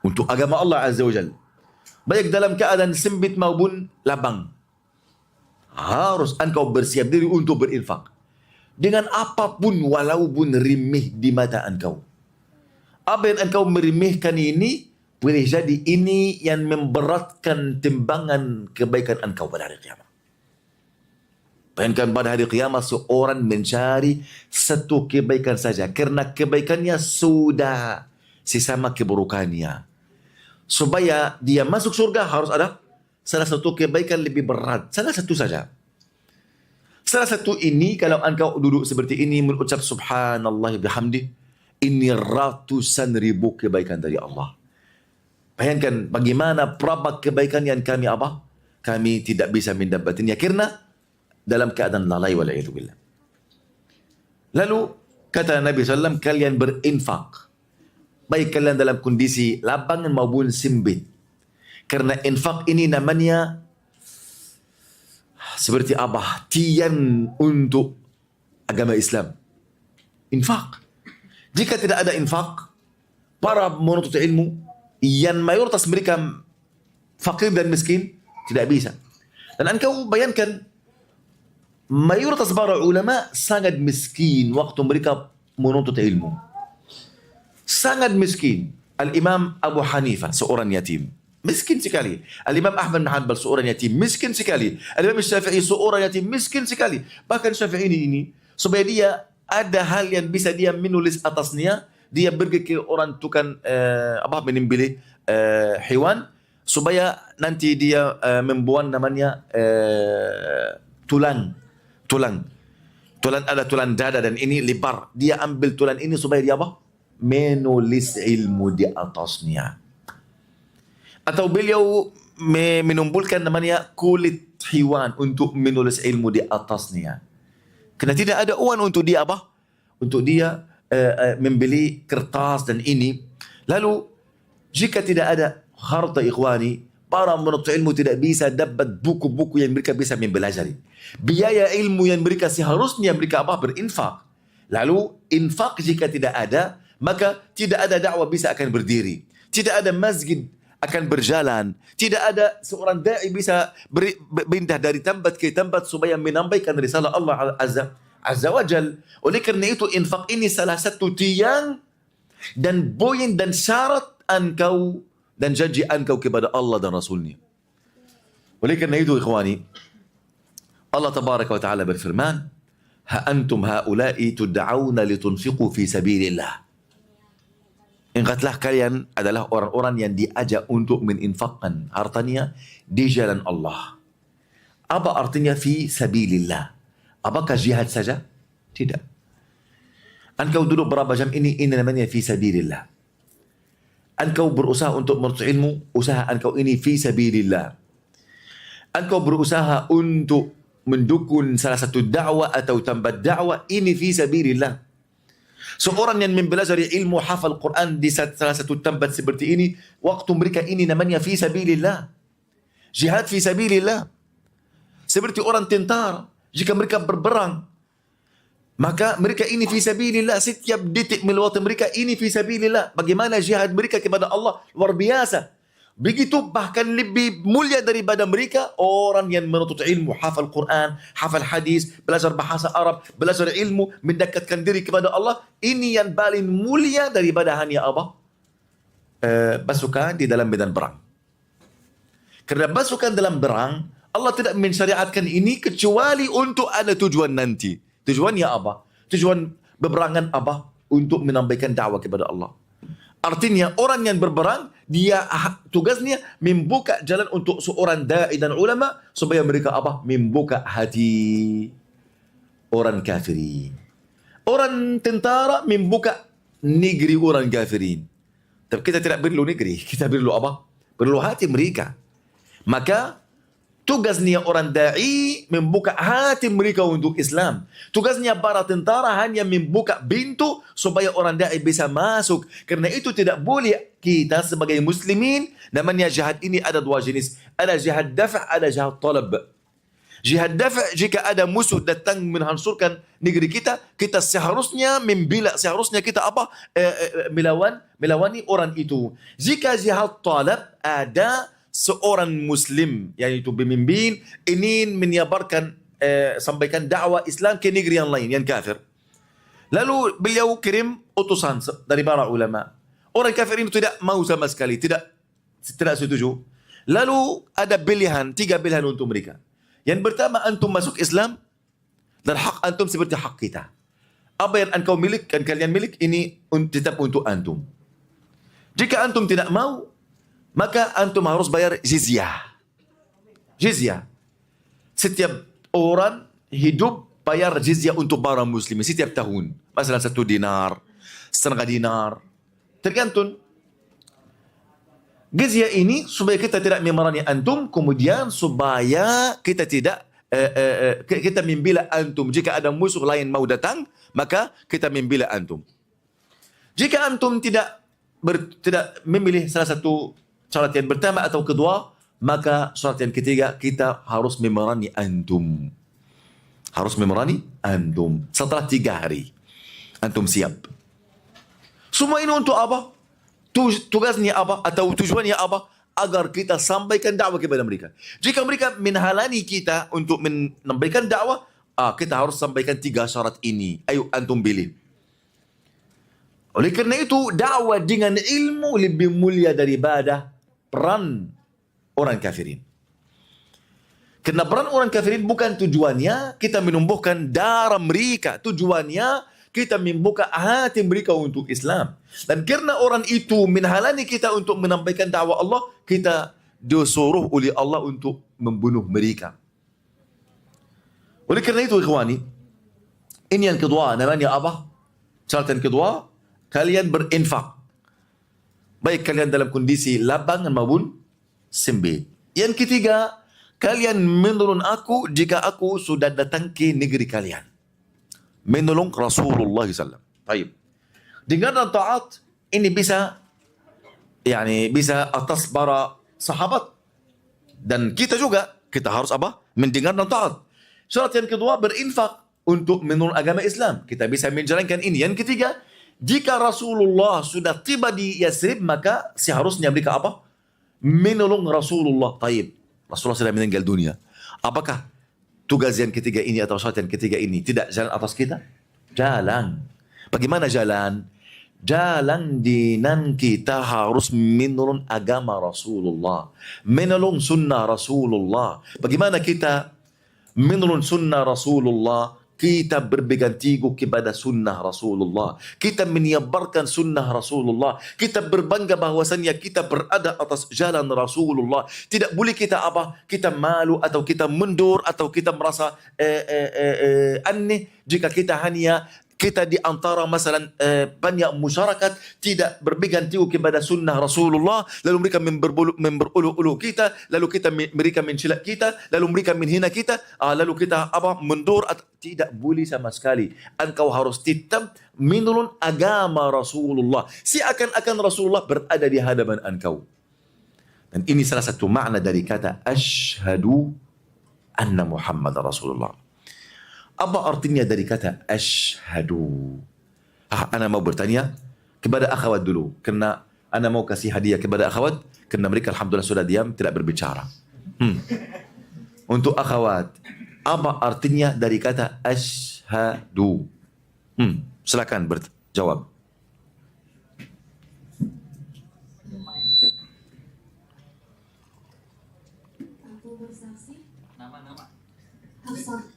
Untuk agama Allah Azza wa Jalla. Baik dalam keadaan sempit maupun lapang. Harus engkau bersiap diri untuk berinfak. Dengan apapun walaupun remeh di mata engkau. Apa yang engkau meremehkan ini, boleh jadi ini yang memberatkan timbangan kebaikan engkau pada hari kiamat. Bayangkan pada hari kiamat seorang mencari satu kebaikan saja. Kerana kebaikannya sudah sesama keburukannya. Supaya dia masuk surga harus ada salah satu kebaikan lebih berat. Salah satu saja. Salah satu ini, kalau engkau duduk seperti ini mengucap subhanallah bihamdi, ini ratusan ribu kebaikan dari Allah. Bayangkan bagaimana berapa kebaikan yang kami tidak bisa mendapatkannya karena dalam keadaan lalai wala'iyatubillah. Lalu kata Nabi SAW, kalian berinfak. Baik kalian dalam kondisi lapangan maupun sempit. Karena infak ini namanya seperti apa? Tian untuk agama Islam. Infak. Jika tidak ada infak, para menuntut ilmu yang mayoritas mereka fakir dan miskin tidak bisa. Dan engkau bayangkan mayoritas para ulama sangat miskin waktu mereka menuntut ilmu. Sangat miskin. Al-Imam Abu Hanifah seorang yatim. Miskin sekali. Al-Imam Ahmad bin Hanbal seorang yatim. Miskin sekali. Al-Imam Syafi'i seorang yatim. Miskin sekali. Bahkan Syafi'i ini supaya dia ada hal yang bisa dia menulis atasnya, dia pergi ke orang tukang menyembelih hewan supaya nanti dia membuat namanya tulang ada tulang dada dan ini lebar. Dia ambil tulang ini supaya dia menulis ilmu di atasnya. Atau beliau menumpulkan namanya kulit hewan untuk menulis ilmu di atasnya. Kerana tidak ada uang untuk dia untuk dia membeli kertas dan ini. Lalu jika tidak ada harta ikhwani, para menuntut ilmu tidak bisa dapat buku-buku yang mereka bisa mempelajari. Biaya ilmu yang mereka seharusnya mereka berinfak. Lalu infak jika tidak ada, maka tidak ada dakwah bisa akan berdiri. Tidak ada masjid akan berjalan. Tidak ada seorang da'i bisa berpindah dari tempat ke tempat supaya menyampaikan risalah Allah Azza wa Jal. Oleh kerana itu infak ini salah satu tiang dan poin dan syarat engkau dan janji engkau kepada Allah dan Rasulnya. Oleh kerana itu ikhwani, Allah tabaraka wa ta'ala berfirman, ha antum haula'i tud'auna litunfiqu fi sabilillah. Ingatlah kalian adalah orang-orang yang diajak untuk meninfakkan hartanya di jalan Allah. Apa artinya fi sabilillah? Apakah jihad saja? Tidak. Engkau duduk berapa jam ini namanya fi sabilillah. Engkau berusaha untuk menuntut ilmu, usaha engkau ini fi sabilillah. Engkau berusaha untuk mendukung salah satu dakwah atau tempat dakwah, ini fi sabilillah. Seorang yang mempelajari ilmu hafal Quran di salah satu tempat seperti ini, waktu mereka ini namanya fi sabilillah. Jihad fi sabilillah. Seperti orang tentara, jika mereka berperang, maka mereka ini fi sabilillah. Setiap detik melewati mereka ini fi sabilillah. Bagaimana jihad mereka kepada Allah? Luar biasa. Begitu bahkan lebih mulia daripada mereka orang yang menuntut ilmu, hafal Quran, hafal hadis, belajar bahasa Arab, belajar ilmu, mendekatkan diri kepada Allah. Ini yang paling mulia daripada hanya apa? Pasukan di dalam medan perang. Kerana pasukan dalam perang, Allah tidak mensyariatkan ini kecuali untuk ada tujuan nanti. Tujuannya apa? Tujuan berperangan apa? Untuk menambahkan dakwah kepada Allah. Artinya orang yang berperang, dia tugasnya membuka jalan untuk seorang da'i dan ulama supaya mereka apa? Membuka hati orang kafirin. Orang tentara membuka negeri orang kafirin. Tapi kita tidak perlu negeri, kita perlu apa? Perlu hati mereka. Maka tugasnya orang da'i membuka hati mereka untuk Islam. Tugasnya para tentara hanya membuka pintu supaya orang da'i bisa masuk. Kerana itu tidak boleh kita sebagai muslimin, namanya jihad ini ada dua jenis. Ada jihad dafa', ada jihad talab. Jihad dafa', jika ada musuh datang menghancurkan negeri kita, kita seharusnya membela, seharusnya kita apa? Melawani orang itu. Jika jihad talab, ada seorang muslim yaitu pemimpin ingin menyebarkan sampaikan dakwah Islam ke negeri yang lain yang kafir. Lalu beliau kirim utusan dari para ulama. Orang kafir itu tidak mau sama sekali, tidak setuju. Lalu ada pilihan, 3 pilihan untuk mereka. Yang pertama, antum masuk Islam dan hak antum seperti hak kita. Apa yang engkau milik, kan kalian milik, ini tetap untuk antum. Jika antum tidak mau, maka antum harus bayar jizyah. Jizyah. Setiap orang hidup bayar jizyah untuk para muslimin setiap tahun. Masalah 1 dinar, setengah dinar. Tergantung. Jizyah ini supaya kita tidak memerangi antum, kemudian supaya kita tidak kita membela antum. Jika ada musuh lain mau datang, maka kita membela antum. Jika antum tidak memilih salah satu syarat yang pertama atau kedua, maka syarat yang ketiga, kita harus memerangi antum. Harus memerangi antum. Setelah 3 hari, antum siap. Semua ini untuk apa? Tugasnya apa? Atau tujuannya apa? Agar kita sampaikan dakwah kepada mereka. Jika mereka menghalangi kita untuk menyampaikan dakwah, kita harus sampaikan 3 syarat ini. Ayo antum pilih. Oleh kerana itu, dakwah dengan ilmu lebih mulia daripada peran orang kafirin. Kerana peran orang kafirin bukan tujuannya kita menumbuhkan darah mereka. Tujuannya kita membuka hati mereka untuk Islam. Dan kerana orang itu menghalangi kita untuk menyampaikan dakwah Allah, kita disuruh oleh Allah untuk membunuh mereka. Oleh kerana itu, ikhwani, ini yang kedua, namanya apa? Syarat yang kedua, kalian berinfak. Baik kalian dalam kondisi lapang maupun sempit. Yang ketiga, kalian menolong aku jika aku sudah datang ke negeri kalian. Menolong Rasulullah SAW. Baik. Dengan dan taat ini bisa bisa atas para sahabat dan kita juga, kita harus apa? Mendengar dan taat. Syarat yang kedua, berinfak untuk menolong agama Islam. Kita bisa menjalankan ini. Yang ketiga, jika Rasulullah sudah tiba di Yathrib, maka seharusnya mereka apa? Menolong Rasulullah. Taib. Rasulullah sudah meninggal dunia. Apakah tugas yang ketiga ini atau syarat yang ketiga ini tidak jalan atas kita? Jalan. Bagaimana jalan? jalan dinan kita harus menurun agama Rasulullah, menurun sunnah Rasulullah. Bagaimana kita menurun sunnah Rasulullah? Kita berpegang teguh kepada sunnah Rasulullah. Kita menyebarkan sunnah Rasulullah. Kita berbangga bahwasannya kita berada atas jalan Rasulullah. Tidak boleh kita kita malu atau kita mundur atau kita merasa aneh jika kita hanya kita di antara masalah banyak masyarakat tidak berpegang teguh kepada sunnah Rasulullah, lalu mereka memberulu-ulu kita, lalu mereka mencela kita, lalu mereka menghina kita, lalu kita mundur. Tidak boleh sama sekali. Engkau harus tetap menurun agama Rasulullah, seakan-akan Rasulullah berada di hadapan engkau. Dan ini salah satu makna dari kata asyhadu anna Muhammad Rasulullah. Apa artinya dari kata asyhadu? Ana mau bertanya kepada akhwat dulu, karena ana mau kasih hadiah kepada akhwat, karena mereka alhamdulillah sudah diam, tidak berbicara. Untuk akhwat, apa artinya dari kata asyhadu? Silakan berjawab. Aku bersaksi. Nama-nama. Hafsah.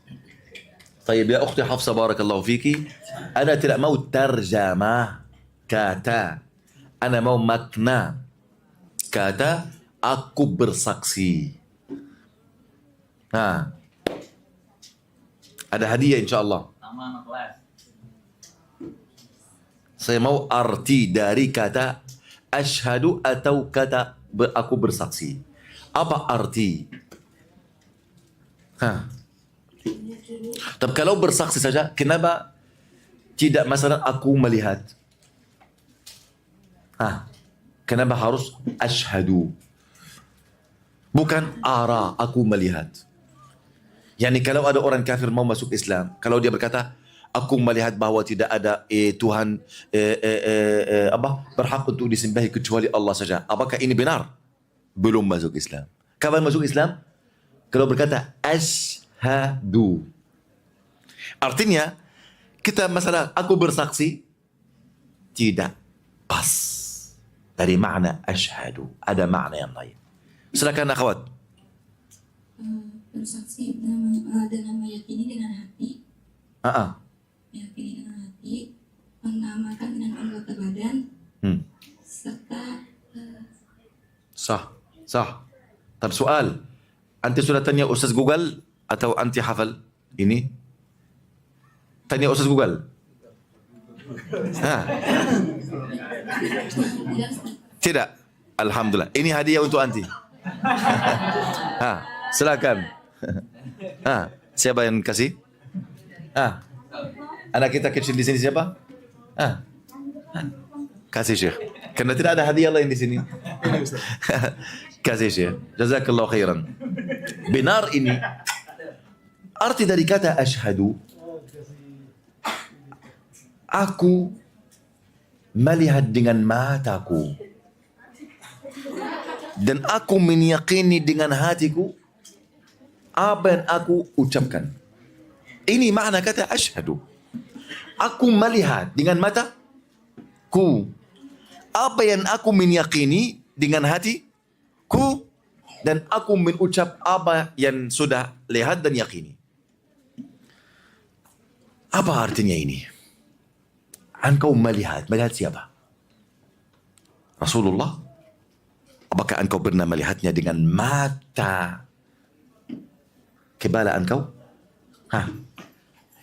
طيب يا أختي حفصة بارك الله فيكي، أنا tidak mau terjemah kata, أنا mau makna kata aku bersaksi. Ada hadiah insyaAllah. Nama kelas. Saya mau arti dari kata asyhadu atau kata aku bersaksi. Apa arti? Tapi kalau bersaksi saja, kenapa tidak masalah aku melihat? Kenapa harus asyhadu? Bukan ara, aku melihat. Yani kalau ada orang kafir mau masuk Islam, kalau dia berkata, aku melihat bahwa tidak ada Tuhan berhak untuk disembahi kecuali Allah saja. Apakah ini benar? Belum masuk Islam. Kapan masuk Islam? Kalau berkata asyhadu. Artinya, kita masalah aku bersaksi tidak pas dari makna asyhadu. Ada makna yang lain. Silakan akhwat. Bersaksi dengan meyakini dengan hati. Meyakini dengan hati, menamakan dengan anggota badan, serta sah. Tapi soal, anti sudah tanya Ustaz Google atau anti hafal ini? Tanya Ustaz Google. Tidak. Alhamdulillah. Ini hadiah untuk anti. Silakan. Siapa yang kasih? Anak kita kecil di sini siapa? Kasih Syekh. Karena tidak ada hadiah lain di sini. Kasih Syekh. Jazakallah khairan. Benar ini. Arti dari kata asyhadu, aku melihat dengan mataku dan aku meyakini dengan hatiku apa yang aku ucapkan. Ini makna kata asyhadu. Aku melihat dengan mataku apa yang aku meyakini dengan hatiku dan aku mengucap apa yang sudah lihat dan yakini. Apa artinya ini? Engkau melihat siapa? Rasulullah? Apakah engkau pernah melihatnya dengan mata kepala engkau?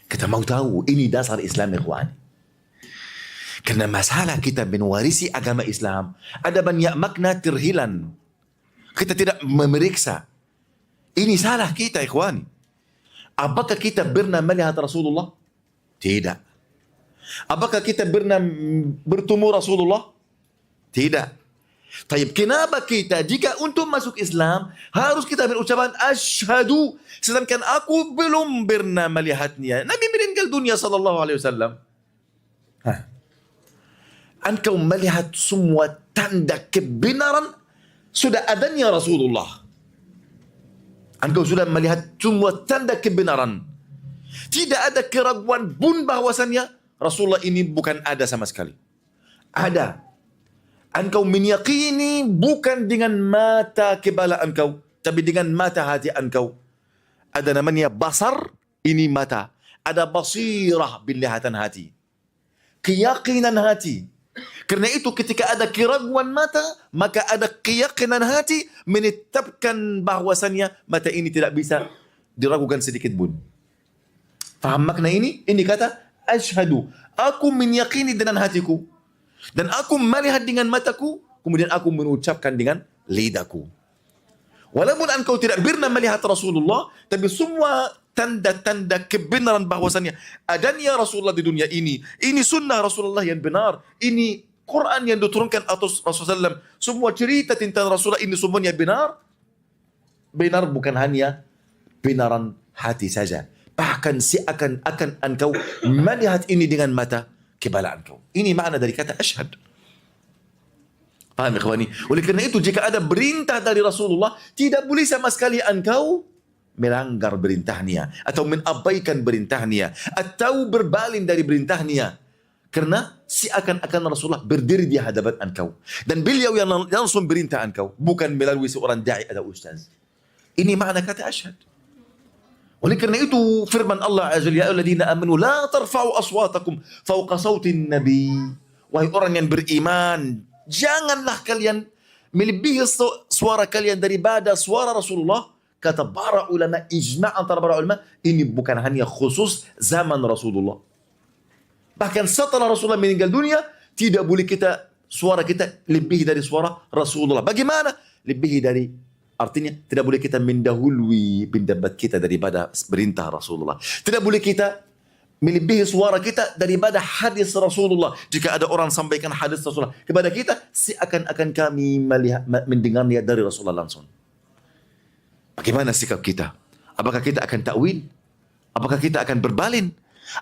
Kita mau tahu, ini dasar Islam ikhwan. Karena masalah kita mewarisi agama Islam, ada banyak makna terhilang. Kita tidak memeriksa. Ini salah kita ikhwan. Apakah kita pernah melihat Rasulullah? Tidak. Apakah kita pernah bertemu Rasulullah? Tidak. Taib, kenapa kita jika untuk masuk Islam harus kita berucapan asyhadu sedangkan aku belum pernah melihatnya? Nabi meninggal dunia sallallahu alaihi wasallam. Engkau melihat semua tanda kebenaran sudah adanya Rasulullah. Engkau sudah melihat semua tanda kebenaran. Tidak ada keraguan pun bahwasannya Rasulullah ini bukan ada sama sekali. Ada. Engkau menyakini bukan dengan mata kepala engkau, tapi dengan mata hati engkau. Ada namanya basar, ini mata. Ada basirah, penglihatan hati. Keyakinan hati. Karena itu ketika ada keraguan mata, maka ada keyakinan hati menetapkan bahwasannya mata ini tidak bisa diragukan sedikit pun. Faham makna ini? Ini kata asyhadu. Aku meyakini dengan hatiku. Dan aku melihat dengan mataku, kemudian aku mengucapkan dengan lidahku. Walaupun engkau tidak pernah melihat Rasulullah, tapi semua tanda-tanda kebenaran bahwasannya adanya Rasulullah di dunia ini sunnah Rasulullah yang benar, ini Quran yang diturunkan atas Rasulullah SAW, semua cerita tentang Rasulullah ini semuanya benar. Benar bukan hanya benaran hati saja, bahkan akan engkau melihat ini dengan mata kepala engkau. Ini makna dari kata asyhad. Paham ikhwani? Oleh kerana itu jika ada perintah dari Rasulullah, tidak boleh sama sekali engkau melanggar perintahnya atau mengabaikan perintahnya atau berpaling dari perintahnya. Karena seakan-akan Rasulullah berdiri di hadapan engkau dan beliau yang langsung perintah engkau, bukan melalui seorang da'i atau ustaz. Ini makna kata asyhad. Oleh kerana itu firman Allah azza wa jalla, ya ayyuhalladzina amanu la tarfa'u aswatakum fawqa sautin nabi. Wahai orang yang beriman, janganlah kalian melebihi suara kalian daripada suara Rasulullah. Kata para ulama, ijma' antara para ulama, ini bukan hanya khusus zaman Rasulullah. Bahkan setelah Rasulullah meninggal dunia, tidak boleh suara kita lebih dari suara Rasulullah. Bagaimana? Lebih dari, artinya tidak boleh kita mendahului pendapat kita daripada perintah Rasulullah. Tidak boleh kita melebihi suara kita daripada hadis Rasulullah. Jika ada orang sampaikan hadis Rasulullah kepada kita, seakan-akan kami mendengarnya dari Rasulullah langsung. Bagaimana sikap kita? Apakah kita akan takwil? Apakah kita akan berpaling?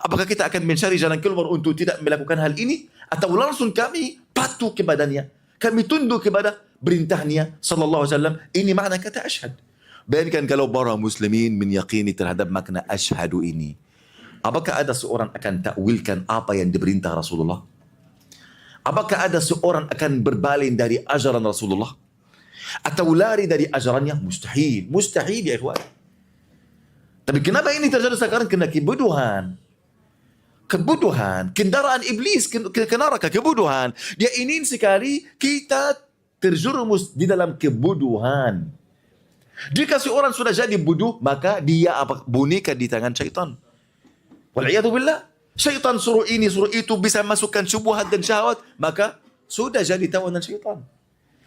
Apakah kita akan mencari jalan keluar untuk tidak melakukan hal ini? Atau langsung kami patuh kepadanya? Kami tunduk kepada perintahnya sallallahu alaihi wasallam. Ini makna kata asyhad. Bayangkan kalau para muslimin meyakini terhadap makna asyhadu ini. Apakah ada seorang akan takwilkan apa yang diperintah Rasulullah? Apakah ada seorang akan berpaling dari ajaran Rasulullah? Atau lari dari ajarannya? Mustahil. Mustahil ya ikhwan. Tapi kenapa ini terjadi sekarang? Kena kebodohan. Kebodohan. Kendaraan iblis ke neraka. Kebodohan. Dia ingin sekali kita terjerumus di dalam kebodohan. Jika seorang sudah jadi bodoh, maka dia boneka di tangan syaitan. Wal'iyadu billah. Syaitan suruh ini, suruh itu, bisa masukkan syubhat dan syahwat, maka sudah jadi tawanan syaitan.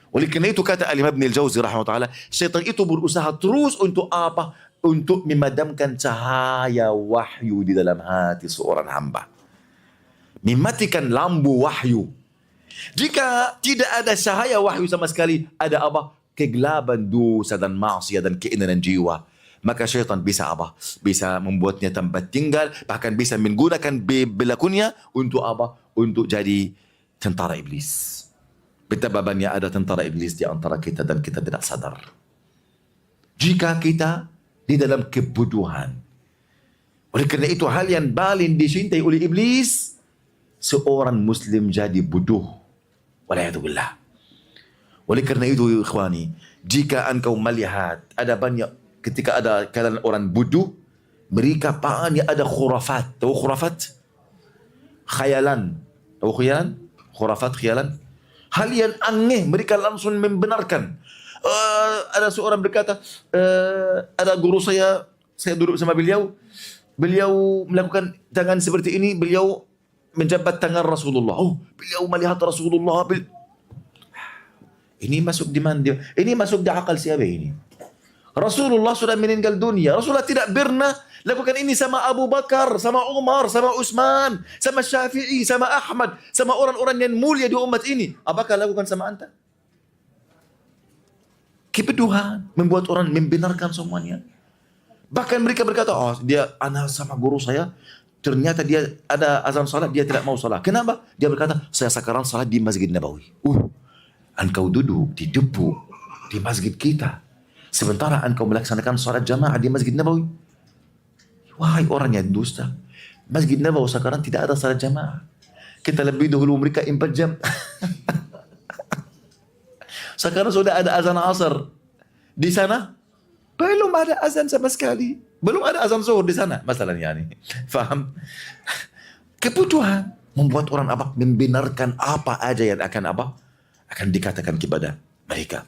Oleh kerana itu kata Al-Imam Ibn Al-Jawzi rahimahullah, syaitan itu berusaha terus untuk apa? Untuk memadamkan cahaya wahyu di dalam hati seorang hamba. Mematikan lampu wahyu. Jika tidak ada cahaya wahyu sama sekali, ada apa? Kegelapan dosa dan maksiat dan keinginan jiwa. Maka syaitan bisa apa? Bisa membuatnya tempat tinggal, bahkan bisa menggunakan belakunnya untuk apa? Untuk jadi tentara iblis. Betapa banyak ada tentara iblis di antara kita dan kita tidak sadar. Jika kita di dalam kebodohan. Oleh kerana itu hal yang paling dicintai oleh iblis, seorang muslim jadi bodoh. Wala'iyadzubillah. Oleh kerana itu ikhwani, jika engkau melihat ada banyak, ketika ada kalangan orang bodoh, mereka banyak ada khurafat. Tahu khurafat? Khayalan. Tahu khayalan? Khurafat, khayalan. Hal yang aneh, mereka langsung membenarkan. Ada seorang berkata, ada guru saya duduk sama beliau melakukan tangan seperti ini, beliau menjabat tangan Rasulullah. Oh, beliau melihat Rasulullah. Ini masuk di mana dia? Ini masuk di akal siapa ini? Rasulullah sudah meninggal dunia. Rasulullah tidak pernah lakukan ini sama Abu Bakar, sama Umar, sama Utsman, sama Syafi'i, sama Ahmad, sama orang-orang yang mulia di umat ini. Apakah lakukan sama anta? Kebodohan membuat orang membenarkan semuanya. Bahkan mereka berkata, oh dia anak sama guru saya, ternyata dia ada azan salat, dia tidak mau salat. Kenapa? Dia berkata, saya sekarang salat di Masjid Nabawi. Engkau duduk di debu di masjid kita, sementara engkau melaksanakan salat jamaah di Masjid Nabawi. Wahai orang yang dusta, Masjid Nabawi sekarang tidak ada salat jamaah. Kita lebih dahulu mereka 4 jam. Sekarang sudah ada azan asar. Di sana belum ada azan sama sekali. Belum ada azan zuhur di sana. Masalahnya ini. Faham? Kebutuhan membuat orang apa? Membenarkan apa aja yang akan apa? Akan dikatakan kepada mereka.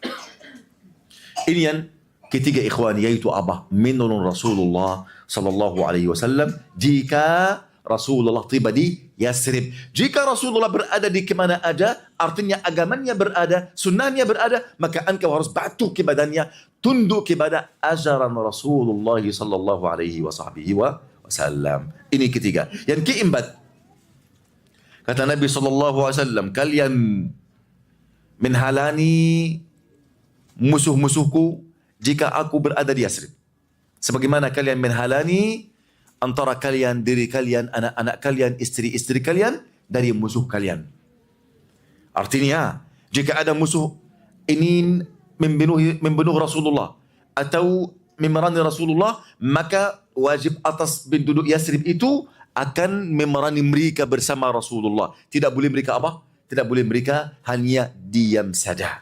Ini yang ketiga ikhwan, yaitu apa? Menolong Rasulullah sallallahu alaihi wasallam jika Rasulullah tiba di Yasrib. Jika Rasulullah berada di kemana aja, artinya agamanya berada, sunnahnya berada, maka engkau harus patuh kepadanya, tunduk kepada ajaran Rasulullah sallallahu alaihi wasallam. Ini ketiga. Yang keempat, kata Nabi sallallahu alaihi wasallam, kalian menghalangi musuh-musuhku jika aku berada di Yasrib. Sebagaimana kalian menghalangi antara kalian, diri kalian, anak-anak kalian, istri-istri kalian dari musuh kalian. Artinya, jika ada musuh ingin membunuh Rasulullah atau memerangi Rasulullah, maka wajib atas penduduk Yasrib itu akan memerangi mereka bersama Rasulullah. Tidak boleh mereka apa? Tidak boleh mereka hanya diam saja.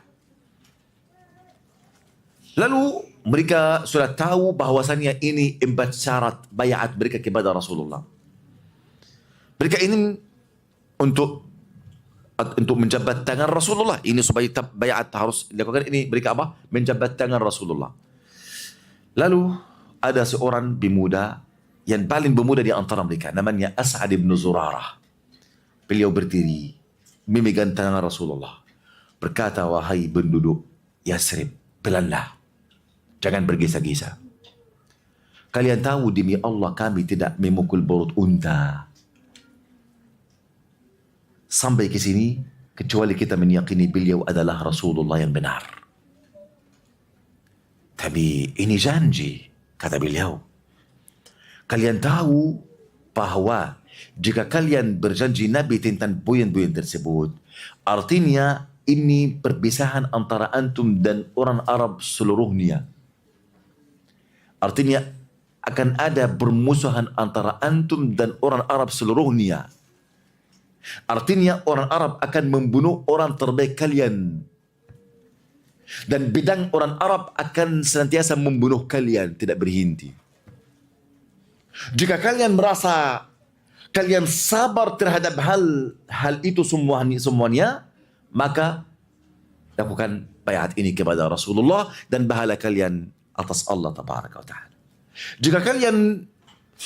Lalu mereka sudah tahu bahwasannya ini 4 syarat bayat mereka kepada Rasulullah. Mereka ingin untuk menjabat tangan Rasulullah. Ini supaya bayat harus dilakukan. Ini mereka apa? Menjabat tangan Rasulullah. Lalu ada seorang pemuda yang paling pemuda di antara mereka. Namanya As'ad bin Zurarah. Beliau berdiri memegang tangan Rasulullah. Berkata, wahai penduduk Yasrib, pelanlah. Jangan bergesa-gesa. Kalian tahu demi Allah kami tidak memukul perut unta sampai ke sini kecuali kita meyakini beliau adalah Rasulullah yang benar. Tapi ini janji, kata beliau. Kalian tahu bahwa jika kalian berjanji Nabi tentang buyan-buyan tersebut, artinya ini perpisahan antara antum dan orang Arab seluruhnya. Artinya akan ada permusuhan antara antum dan orang Arab seluruhnya. Artinya orang Arab akan membunuh orang terbaik kalian. Dan bidang orang Arab akan senantiasa membunuh kalian, tidak berhenti. Jika kalian merasa kalian sabar terhadap hal itu semuanya, maka lakukan bayat ini kepada Rasulullah dan bahala kalian atas Allah tabaraka wa ta'ala. Jika kalian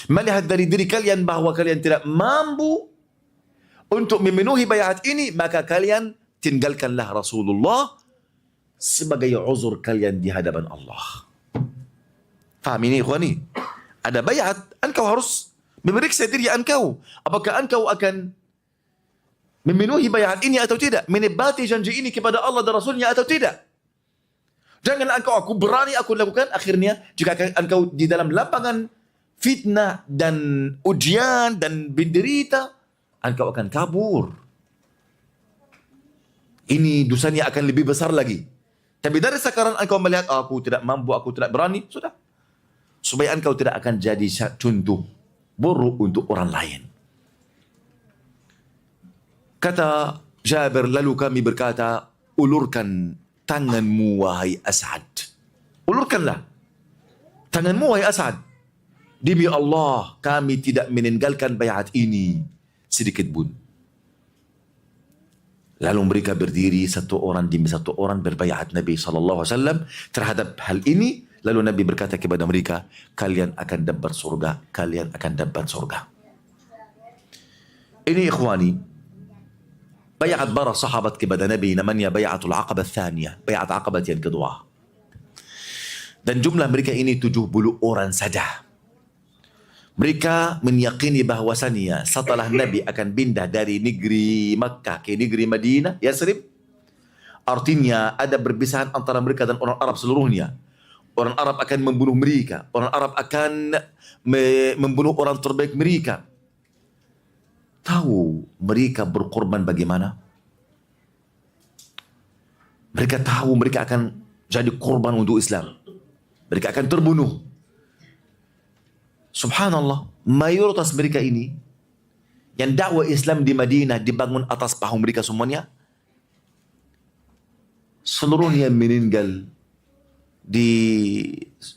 melihat dari diri kalian bahwa kalian tidak mampu untuk memenuhi bayat ini, maka kalian tinggalkanlah Rasulullah sebagai uzur kalian di hadapan Allah. Faham ini ikhwani? Ada bayat, engkau harus memeriksa diri engkau. Apakah engkau akan memenuhi bayat ini atau tidak? Menepati janji ini kepada Allah dan Rasulnya atau tidak? Jangan engkau, aku berani aku lakukan. Akhirnya jika engkau di dalam lapangan fitnah dan ujian dan menderita, engkau akan kabur. Ini dosanya akan lebih besar lagi. Tapi dari sekarang engkau melihat, aku tidak mampu, aku tidak berani, sudah. Supaya engkau tidak akan jadi contoh buruk untuk orang lain. Kata Jabir, lalu kami berkata, ulurkan tanganmu wahai As'ad. Ulurkanlah tanganmu wahai As'ad. Demi Allah kami tidak meninggalkan bayat ini sedikit pun. Lalu mereka berdiri satu orang demi satu orang berbayat Nabi SAW terhadap hal ini. Lalu Nabi berkata kepada mereka, kalian akan dapat surga, kalian akan dapat surga. Ini ikhwani, bayat para sahabat kepada Nabi namanya bayatul aqabah thaniyah, bayat aqabah yang kedua. Dan jumlah mereka ini 70 orang saja. Mereka meyakini bahwasannya setelah Nabi akan pindah dari negeri Makkah ke negeri Madinah, Yasrib, artinya ada perpisahan antara mereka dan orang Arab seluruhnya. Orang Arab akan membunuh mereka. Orang Arab akan membunuh orang terbaik mereka. Tahu mereka berkorban bagaimana? Mereka tahu mereka akan jadi korban untuk Islam. Mereka akan terbunuh. Subhanallah, mayoritas mereka ini yang dakwah Islam di Madinah dibangun atas paha mereka semuanya, seluruhnya meninggal di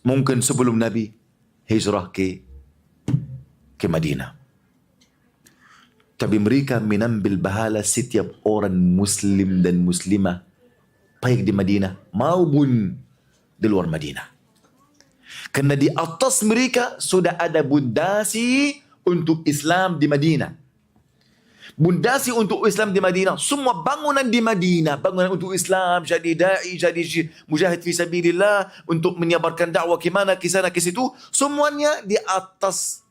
mungkin sebelum Nabi hijrah ke Madinah. Tapi mereka menambil pahala setiap orang Muslim dan Muslimah, baik di Madinah maupun di luar Madinah. Karena di atas mereka sudah ada bundasi untuk Islam di Madinah. Bundasi untuk Islam di Madinah. Semua bangunan di Madinah, bangunan untuk Islam, jadi da'i, jadi mujahid fi sabilillah, untuk menyebarkan dakwah ke mana, ke sana, ke situ, semuanya di atas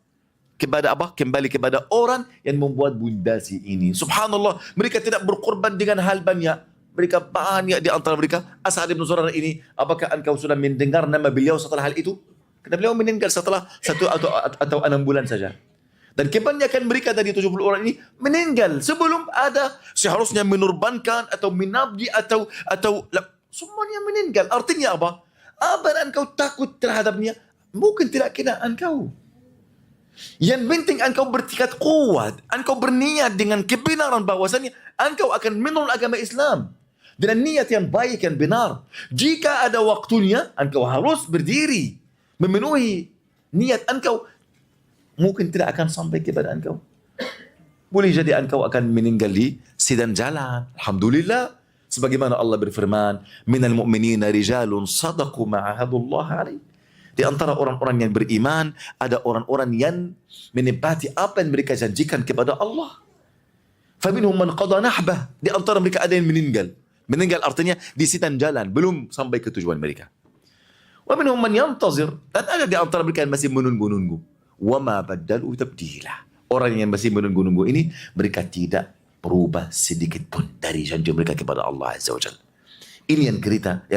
kepada apa? Kembali kepada orang yang membuat bundasi ini. Subhanallah, mereka tidak berkorban dengan hal banyak. Mereka banyak di antara mereka. As'ad bin Zurarah ini, apakah engkau sudah mendengar nama beliau setelah hal itu? Karena beliau meninggal setelah 1 atau 6 bulan saja. Dan kebanyakan mereka dari 70 orang ini meninggal sebelum ada seharusnya menurbankan atau menabdi atau semuanya meninggal. Artinya apa? Apa engkau takut terhadapnya? Mungkin tidak kena engkau. Yang penting engkau bertekad kuat, engkau berniat dengan kebenaran bahwasanya engkau akan menolak agama Islam dengan niat yang baik dan benar. Jika ada waktunya, engkau harus berdiri memenuhi niat engkau. Mungkin tidak akan sampai kepada engkau. Boleh jadi engkau akan meninggal di sidan jalan. Alhamdulillah. Sebagaimana Allah berfirman, minal mu'minina rijalun sadaqu ma'ahadullah alaih. Di antara orang-orang yang beriman, ada orang-orang yang menepati apa yang mereka janjikan kepada Allah. Faminhum man qada nahbah. Di antara mereka ada yang meninggal. Meninggal artinya di sidan jalan, belum sampai ke tujuan mereka. Wa minhum man yantazir. Dan ada di antara mereka yang masih menunggu-nunggu. Wa ma baddalu tabdila. Orang yang masih menunggu-nunggu ini, mereka tidak berubah sedikit pun dari janji mereka kepada Allah Azza wa Jalla. Ini yang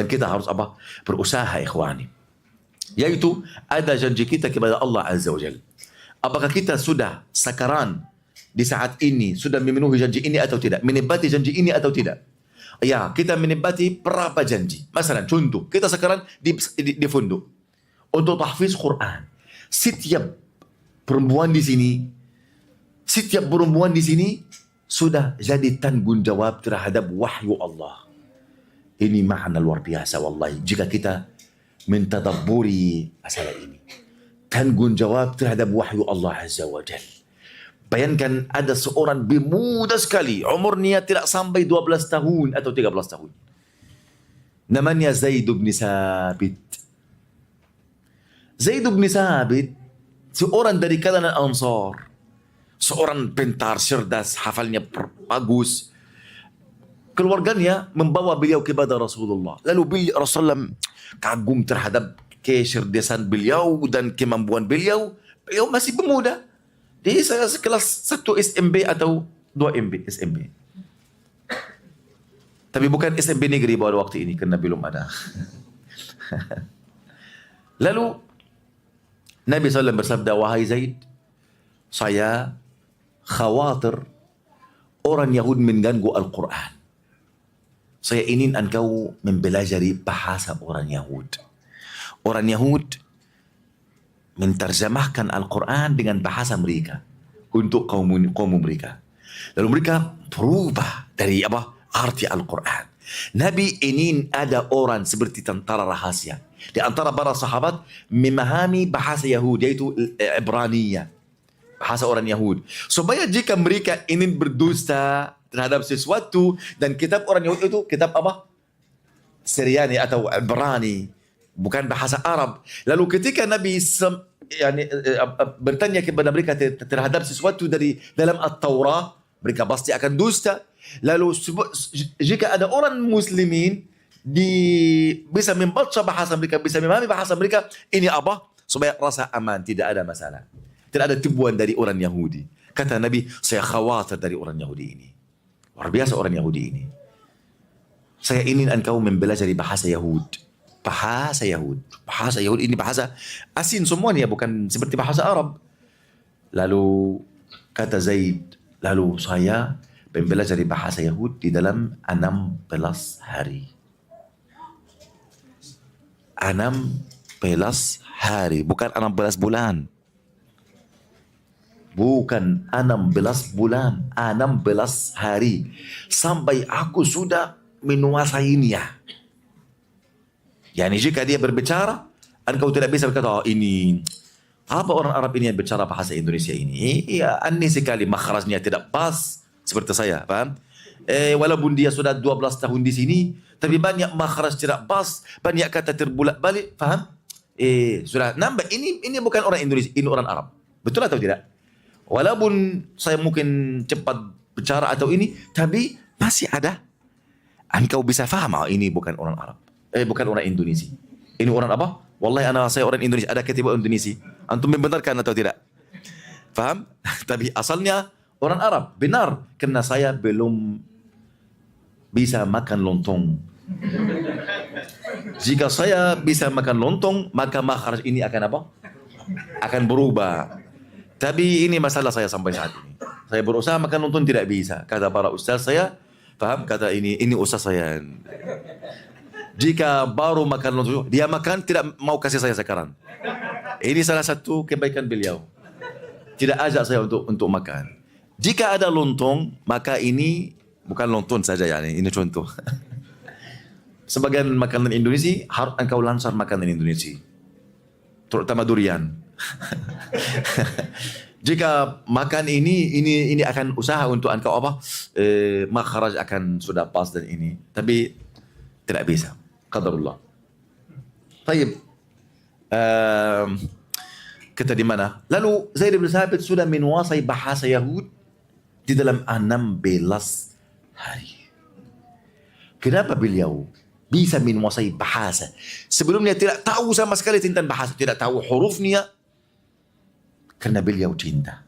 kita harus apa? Berusaha, ikhwani. Yaitu ada janji kita kepada Allah Azza wa Jalla. Apakah kita sudah sakaran di saat ini, sudah memenuhi janji ini atau tidak? Menepati janji ini atau tidak? Ya, kita menepati berapa janji. Masalah, contoh, kita sakaran di funduk untuk tahfiz Quran. Setiap perempuan di sini sudah jadi tanggung jawab terhadap wahyu Allah. Ini makna luar biasa wallahi. Jika kita mentadabburi masalah ini, tanggung jawab terhadap wahyu Allah Azza wa Jal. Bayangkan ada seorang pemuda sekali, umurnya tidak sampai 12 tahun atau 13 tahun. Namanya Zaid bin Sabit. Zaid bin Sabit, seorang dari kalangan Ansar. Seorang pintar, cerdas, hafalnya bagus. Keluarganya membawa beliau kepada Rasulullah. Lalu Rasulullah kagum terhadap kecerdasan beliau dan kemampuan beliau. Beliau masih pemuda. Dia sekelas 1 SMB atau 2 SMB. Tapi bukan SMB negeri pada waktu ini, karena belum ada. Lalu Nabi SAW bersabda, wahai Zaid, saya khawatir orang Yahudi mengganggu Al-Quran. Saya ingin engkau mempelajari bahasa orang Yahudi. Orang Yahudi menterjemahkan Al-Quran dengan bahasa mereka untuk kaum mereka. Lalu mereka berubah dari arti Al-Quran. Nabi ingin ada orang seperti tentara rahasia di antara para sahabat memahami bahasa Yahudi, yaitu Ibraniyah, bahasa orang Yahudi, supaya jika mereka ingin berdusta terhadap sesuatu, dan kitab orang Yahudi itu kitab Syriani atau Ibrani, bukan bahasa Arab. Lalu ketika Nabi bertanya kepada mereka terhadap sesuatu dari dalam At-Taurah, mereka pasti akan dusta. Lalu jika ada orang muslimin bisa membaca bahasa mereka, bisa memahami bahasa mereka, ini supaya rasa aman, tidak ada masalah, tidak ada tipuan dari orang Yahudi. Kata Nabi, saya khawatir dari orang Yahudi ini. Luar biasa orang Yahudi ini. Saya ingin engkau mempelajari bahasa Yahudi. Bahasa Yahudi. Bahasa Yahudi ini bahasa asin semuanya, bukan seperti bahasa Arab. Lalu kata Zaid, lalu saya mempelajari bahasa Yahudi di dalam 16 hari. 16 hari, bukan 16 bulan. Bukan 16 bulan, 16 hari. Sampai aku sudah menguasainya. Yani jika dia berbicara, engkau tidak bisa berkata, oh ini, apa orang Arab ini yang bicara bahasa Indonesia ini? Ya, aneh sekali, makhrajnya tidak pas, seperti saya, paham? Walaupun dia sudah 12 tahun di sini, tapi banyak makhraj tidak pas, banyak kata terbulak-balik, paham? Sudah nambah, ini bukan orang Indonesia, ini orang Arab. Betul atau tidak? Walaupun saya mungkin cepat bicara atau ini, tapi masih ada. Engkau bisa faham, oh, ini bukan orang Arab. Bukan orang Indonesia. Ini orang apa? Wallahi saya orang Indonesia. Ada ketiba Indonesia. Antum membenarkan atau tidak? Faham? Tapi asalnya orang Arab. Benar. Karena saya belum bisa makan lontong. Jika saya bisa makan lontong, maka makhraj ini akan apa? Akan berubah. Tapi ini masalah saya sampai saat ini. Saya berusaha makan lontong tidak bisa. Kata para ustaz saya, paham? Kata ini ustaz saya. Jika baru makan lontong, dia makan tidak mau kasih saya sekarang. Ini salah satu kebaikan beliau. Tidak ajak saya untuk makan. Jika ada lontong, maka ini bukan lontong saja ya, ini contoh. Sebagian makanan Indonesia harus engkau lancar makanan Indonesia. Terutama durian. Jika makan ini akan usaha untuk engkau apa? Makhraj akan sudah pas dan ini. Tapi tidak bisa. Qadarullah. Baik. Kita di mana? Lalu Zaid bin Thabit sudah menguasai bahasa Yahud di dalam 16 hari. Kenapa beliau bisa menguasai bahasa? Sebelumnya tidak tahu sama sekali tentang bahasa, tidak tahu hurufnya. Karena beliau cinta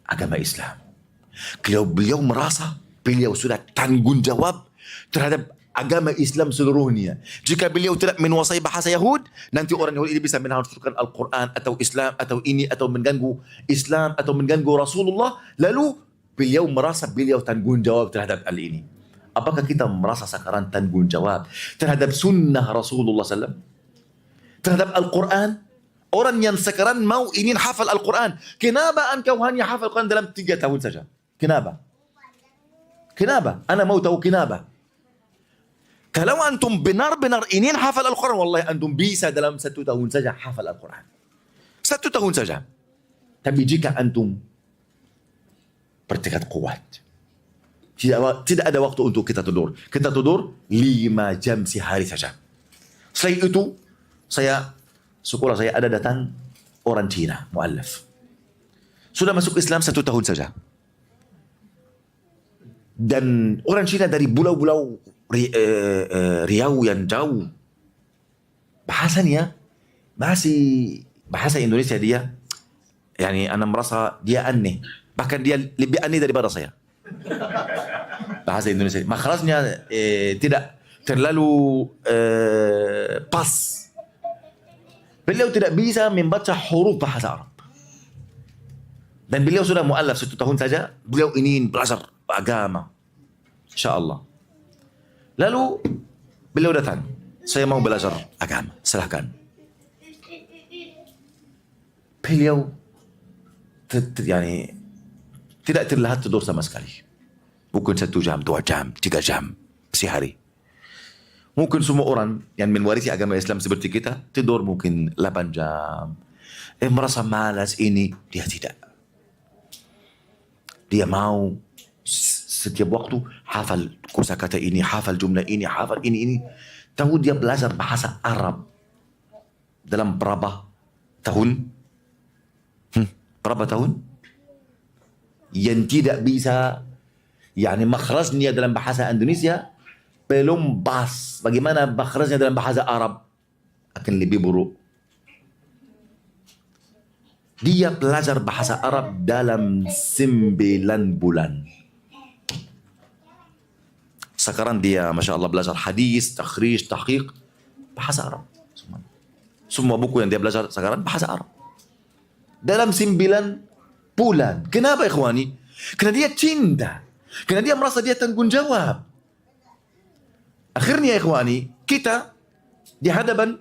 agama Islam. Beliau merasa beliau sudah tanggung jawab terhadap agama Islam seluruhnya. Jika beliau tidak menguasai bahasa Yahud, nanti orang Yahudi ini bisa menghancurkan Al-Quran atau Islam atau ini atau mengganggu Islam atau mengganggu Rasulullah. Lalu beliau merasa beliau tanggung jawab terhadap hal ini. Apakah kita merasa sekarang tanggung jawab terhadap sunnah Rasulullah SAW? Terhadap Al-Quran? Orang yang sekarang mau ingin hafal Al-Quran. Kenapa engkau hanya hafal Al-Quran dalam 3 tahun saja? Kenapa? Kenapa? Ana mau tahu kenapa. Kalau antum benar-benar ingin hafal Al-Quran, wallahi antum bisa dalam 1 tahun saja hafal Al-Quran. 1 tahun saja. Tapi jika antum bertekad kuat, tidak ada waktu untuk kita tidur. Kita tidur 5 jam sehari saja. Selain itu, sekolah saya ada datang orang Cina, mu'allaf. Sudah masuk Islam 1 tahun saja. Dan orang Cina dari pulau-pulau Riau yang jauh. Bahasanya masih bahasa Indonesia dia. Yani ana merasa dia aneh. Bahkan dia lebih aneh daripada saya. Bahasa Indonesia. Makhrajnya tidak terlalu pas. Beliau tidak bisa membaca huruf bahasa Arab. Dan beliau sudah mu'allaf 1 tahun saja. Beliau ingin belajar agama. InsyaAllah. Lalu beliau datang. Saya mau belajar agama. Silahkan. Beliau tidak terlihat tidur sama sekali. Mungkin 1 jam, 2 jam, 3 jam sehari. Mungkin semua orang yang mewarisi agama Islam seperti kita tidur mungkin 8 jam. Merasa malas ini. Dia tidak. Dia mau setiap waktu hafal kosakata ini, hafal jumlah ini, hafal ini. Tahu dia belajar bahasa Arab dalam berapa tahun? Berapa tahun? Yang tidak bisa, yani makhrajnya dalam bahasa Indonesia belum pas. Bagaimana makhrajnya dalam bahasa Arab? Akan lebih buruk. Dia belajar bahasa Arab dalam 9 bulan. Sekarang dia, Masya Allah, belajar hadis, takhrij, tahqiq, bahasa Arab. Semua buku yang dia belajar sekarang bahasa Arab. Dalam 9 bulan. Kenapa ikhwani? Karena dia cinta. Karena dia merasa dia tanggung jawab. Akhirnya ikhwani, kita di hadapan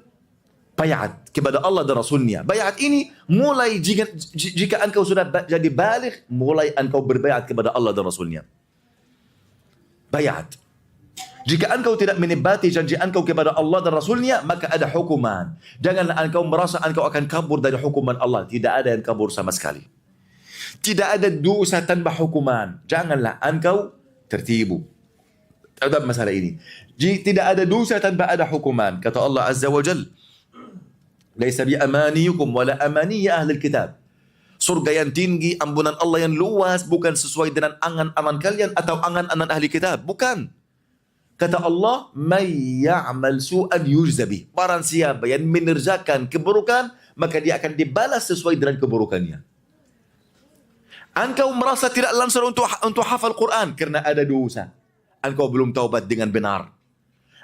bayat kepada Allah dan Rasulnya. Bayat ini mulai jika engkau sudah jadi balik, mulai engkau berbayat kepada Allah dan Rasulnya. Bayat. Jika engkau tidak menepati janji engkau kepada Allah dan Rasulnya, maka ada hukuman. Janganlah engkau merasa engkau akan kabur dari hukuman Allah. Tidak ada yang kabur sama sekali. Tidak ada dosa tanpa hukuman. Janganlah engkau tertipu terhadap masalah ini. Tidak ada dosa tanpa ada hukuman. Kata Allah Azza wa Jal, Laisa bi amaniyukum wala amaniya ahlul kitab. Surga yang tinggi, ampunan Allah yang luas, bukan sesuai dengan angan-angan kalian atau angan-angan ahli kitab. Bukan. Kata Allah, "May ya'mal su'an yujza bih." Barang siapa yang mengerjakan keburukan, maka dia akan dibalas sesuai dengan keburukannya. Engkau merasa tidak langsung untuk hafal Quran karena ada dosa. Engkau belum taubat dengan benar.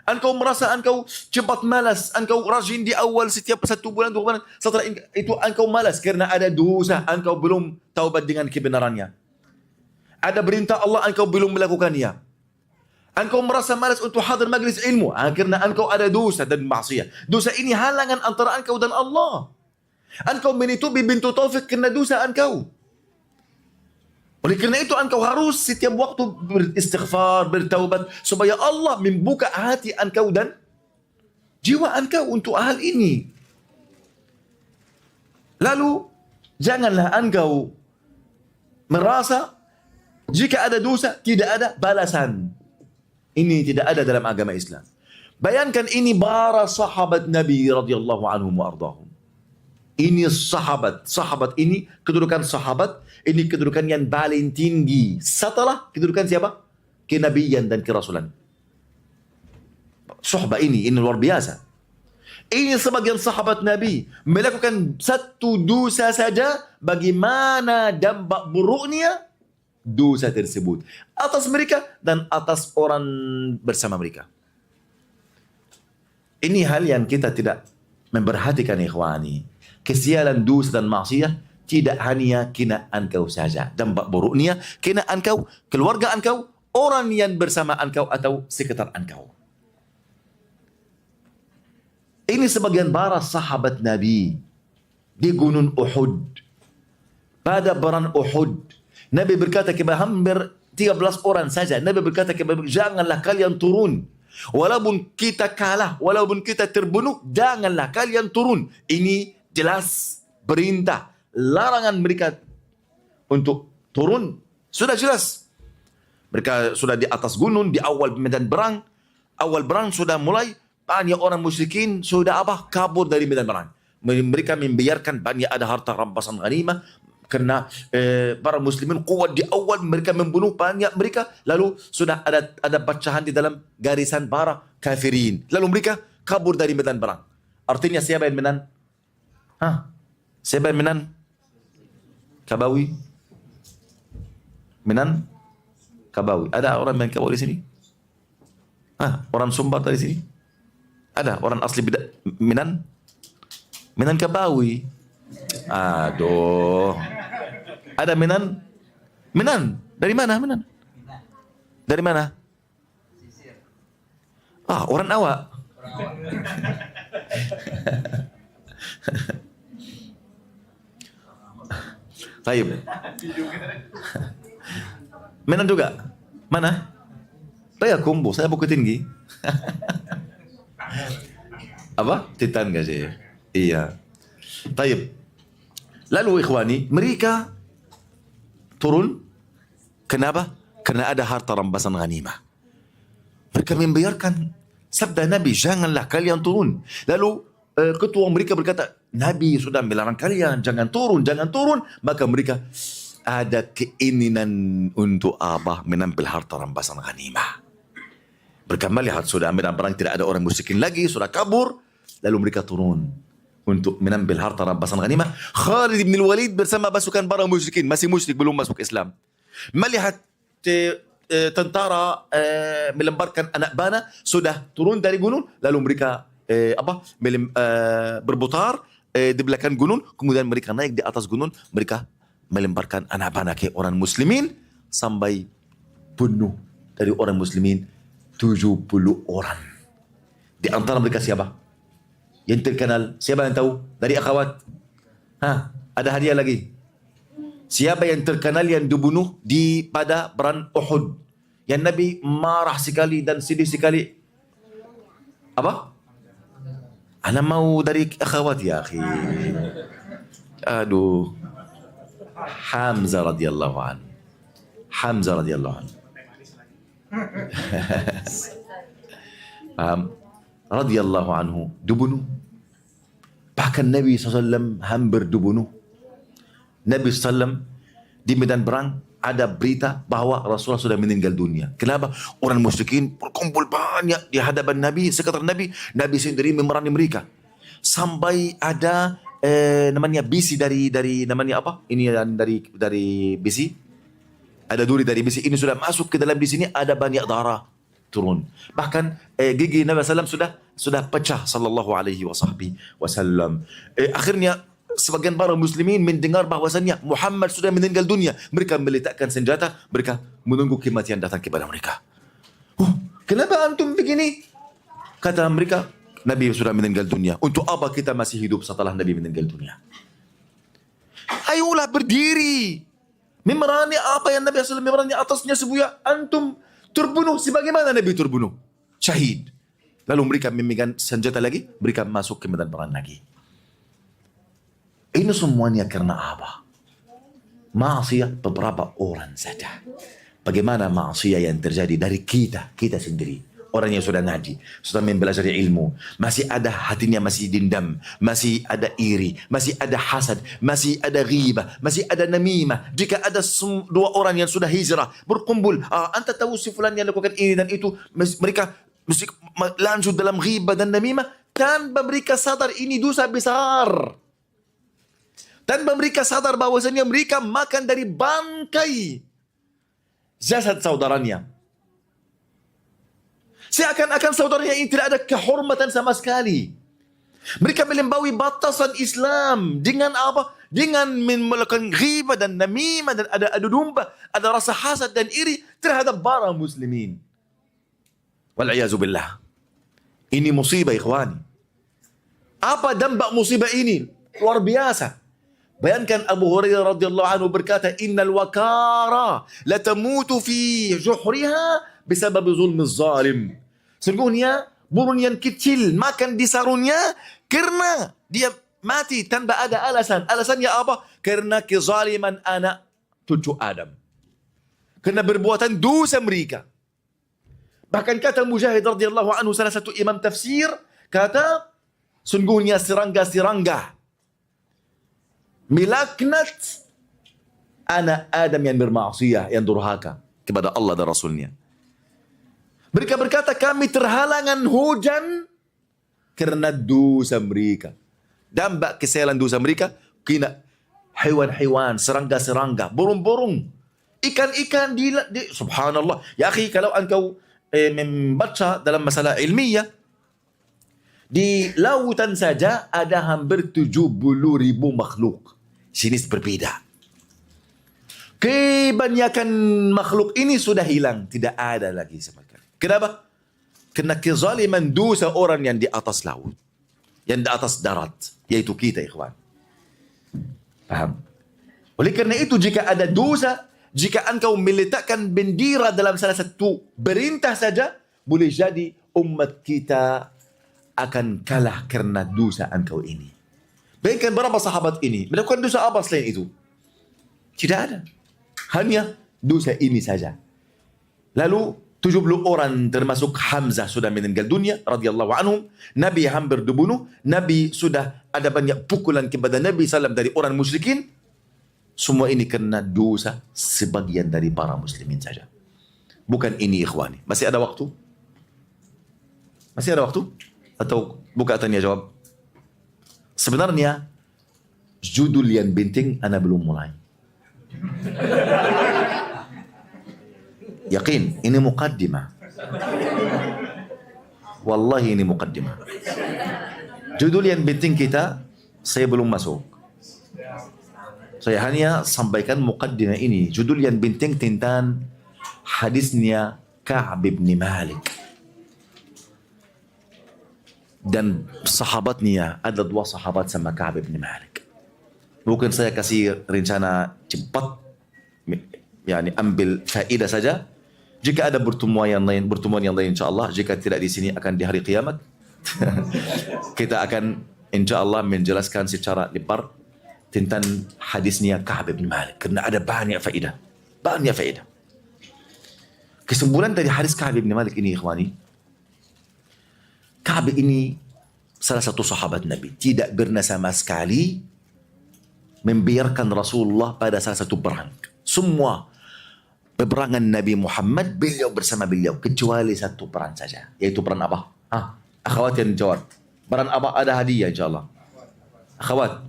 Engkau merasa engkau cepat malas, engkau rajin di awal setiap 1 bulan, 2 bulan, setelah itu engkau malas karena ada dosa, engkau belum taubat dengan kebenarannya. Ada perintah Allah, engkau belum melakukannya. Engkau merasa malas untuk hadir majlis ilmu karena engkau ada dosa dan maksiat. Dosa ini halangan antara engkau dan Allah. Engkau menutupi pintu taufik karena dosa engkau. Oleh kerana itu engkau harus setiap waktu beristighfar, bertaubat supaya Allah membuka hati engkau dan jiwa engkau untuk hal ini. Lalu janganlah engkau merasa jika ada dosa tidak ada balasan. Ini tidak ada dalam agama Islam. Bayangkan ini para sahabat Nabi radhiyallahu anhum wa ardahum. Ini sahabat ini kedudukan sahabat, ini kedudukan yang paling tinggi setelah kedudukan siapa? Kenabian dan kerasulan. Sahabat ini luar biasa. Ini sebagian sahabat Nabi melakukan satu dosa saja, bagaimana dampak buruknya dosa tersebut atas mereka dan atas orang bersama mereka. Ini hal yang kita tidak memperhatikan, ikhwani. Kesialan dosa dan maksiat tidak hanya kena engkau saja. Dampak buruknya kena engkau, keluarga engkau, orang yang bersama engkau atau sekitar engkau. Ini sebagian para sahabat Nabi di Gunung Uhud. Pada perang Uhud, Nabi berkata kepada hampir 13 orang saja. Nabi berkata kepada mereka, janganlah kalian turun. Walaupun kita kalah, walaupun kita terbunuh, janganlah kalian turun. Ini jelas perintah, larangan mereka untuk turun. Sudah jelas. Mereka sudah di atas gunung, di awal medan perang. Awal perang sudah mulai, banyak orang musyrikin sudah kabur dari medan perang. Mereka membiarkan banyak ada harta rampasan ghanimah. Karena para muslimin kuat di awal, mereka membunuh banyak mereka. Lalu sudah ada pecahan di dalam garisan para kafirin. Lalu mereka kabur dari medan perang. Artinya siapa yang menang? Siapa yang menang? Kabawi? Menang? Kabawi. Ada orang yang Kabawi di sini? Orang Sumbar dari sini? Ada orang asli Minan? Minan Kabawi. Aduh. Ada Minan? Minan? Dari mana Minan? Dari mana? Orang awak. Taib. Minan juga? Mana? Payakumbuh, saya Bukit Tinggi. Apa? Titan gak sih? Iya. Taib. Lalu ikhwani, mereka turun. Kenapa? Karena ada harta rampasan ghanimah. Mereka membiarkan sabda Nabi, janganlah kalian turun. Lalu ketua mereka berkata, Nabi sudah melarang kalian, jangan turun, jangan turun. Maka mereka ada keinginan untuk menambil harta rampasan ghanimah. Mereka melihat sudah medan perang tidak ada orang musyrikin lagi, sudah kabur. Lalu mereka turun untuk menambil harta rampasan ghanimah. Khalid bin Walid bersama pasukan para musyrikin, masih musyrik, belum masuk Islam. Melihat tentara melemparkan anak panah, sudah turun dari gunung, lalu mereka berputar di belakang gunung, kemudian mereka naik di atas gunung, mereka melemparkan anak panah ke orang muslimin sampai bunuh dari orang muslimin 70 orang. Di antara mereka siapa? yang terkenal? Siapa yang tahu? Dari akhwat. Ada hadiah lagi. Siapa yang terkenal yang dibunuh pada perang Uhud? Yang Nabi marah sekali dan sedih sekali. Apa? Ana mau dari akhwat ya akhi. Aduh. Hamzah radhiyallahu anhu. Hamzah radhiyallahu anhu. Radhiyallahu anhu dibunuh. Bahkan Nabi SAW hampir dibunuh. Nabi SAW di medan perang ada berita bahwa Rasulullah sudah meninggal dunia. Kenapa? Orang musyrikin berkumpul banyak di hadapan Nabi, sekitar Nabi. Nabi sendiri memerangi mereka. Sampai ada namanya bisi dari namanya apa? Ini dari bisi. Ada duri dari bisi. Ini sudah masuk ke dalam di sini, ada banyak darah turun. Bahkan gigi Nabi SAW sudah pecah sallallahu alaihi wasallam. Akhirnya sebagian para muslimin mendengar bahwasannya Muhammad sudah meninggal dunia. Mereka meletakkan senjata, mereka menunggu kematian datang kepada mereka. Kenapa antum begini? Kata mereka, Nabi sudah meninggal dunia. Untuk apa kita masih hidup setelah Nabi meninggal dunia? Ayolah berdiri. Memerangi apa yang Nabi SAW memerangi atasnya sebuah. Antum terbunuh sebagaimana Nabi terbunuh. Syahid. Lalu mereka memegang senjata lagi, mereka masuk ke medan perang lagi. Ini semuanya karena apa? Maksiat beberapa orang saja. Bagaimana maksiat yang terjadi dari kita sendiri. Orang yang sudah ngaji, sudah mempelajari ilmu, masih ada hatinya masih dendam, masih ada iri, masih ada hasad, masih ada ghibah, masih ada namimah. Jika ada dua orang yang sudah hijrah, berkumpul, anta tahu si fulan yang lakukan ini dan itu, mereka mesti lanjut dalam ghibah dan namimah, tanpa mereka sadar ini dosa besar. Tanpa mereka sadar bahwasanya mereka makan dari bangkai jasad saudaranya. Seakan-akan saudaranya ini tidak ada kehormatan sama sekali. Mereka melampaui batasan Islam dengan apa? Dengan melakukan ghibah dan namimah dan ada adu domba, ada rasa hasad dan iri terhadap para muslimin. Wal'iyazubillah. Ini musibah ikhwani. Apa dampak musibah ini? Luar biasa. Bayangkan Abu Hurairah radhiyallahu anhu berkata, "Innal wakara la tamutu fi juhriha bisabab zulm zalim." Sungguhnya burung yang kecil makan di sarungnya karena dia mati tanpa ada alasan. Alasannya apa? Karena kezaliman anak cucu Adam. Karena perbuatan dosa mereka. Bahkan kata Mujahid radhiyallahu anhu, salah satu imam tafsir, kata, sungguhnya serangga-serangga melaknat anak Adam yang bermaksiyah, yang durhaka kepada Allah dan Rasulnya. Mereka berkata, kami terhalangan hujan karena dosa mereka. Dampak kesalahan dosa mereka, kena hewan-hewan, serangga-serangga, burung-burung, ikan-ikan subhanallah. Ya akhi, kalau engkau membaca dalam masalah ilmiah, di lautan saja ada hampir 70.000 makhluk. Jenis berbeda. Kebanyakan makhluk ini sudah hilang. Tidak ada lagi sama sekali. Kenapa? Karena kezaliman dosa orang yang di atas laut. Yang di atas darat. Yaitu kita, ikhwan. Paham? Oleh karena itu, jika ada dosa, jika engkau meletakkan bendera dalam salah satu perintah saja, boleh jadi umat kita akan kalah karena dosa engkau ini. Bayangkan berapa sahabat ini melakukan dosa apa selain itu? Tidak ada. Hanya dosa ini saja. Lalu 70 orang termasuk Hamzah sudah meninggal dunia radhiyallahu anhum. Nabi hampir dibunuh. Nabi sudah ada banyak pukulan kepada Nabi SAW dari orang musyrikin. Semua ini karena dosa sebagian dari para muslimin saja. Bukan ini ikhwani. Masih ada waktu? Masih ada waktu? Atau buka tanya jawab? Sebenarnya judul yang penting ana belum mulai. Yakin, ini muqaddimah. Wallahi ini muqaddimah. Judul yang penting kita, saya belum masuk. Saya hanya sampaikan muqaddimah ini. Judul yang penting tentang hadisnya Ka'b bin Malik. Dan sahabatnya ada 2 sahabat sama Ka'ab bin Malik. Mungkin saya kasih rencana cepat, yani ambil faedah saja. Jika ada pertemuan yang lain insyaAllah, jika tidak di sini akan di hari kiamat, kita akan insyaAllah menjelaskan secara lebar tentang hadisnya Ka'ab bin Malik. Karena ada banyak faedah. Banyak faedah. Kesimpulan dari hadis Ka'ab bin Malik ini, ikhwani, Ka'ab ini salah satu sahabat Nabi. Tidak pernah sama sekali membiarkan Rasulullah pada salah satu perang. Semua peperangan Nabi Muhammad beliau bersama beliau, kecuali satu perang saja, yaitu perang apa? Akhwat yang jawab. Perang apa? Ada hadiah insyaAllah. Akhwat,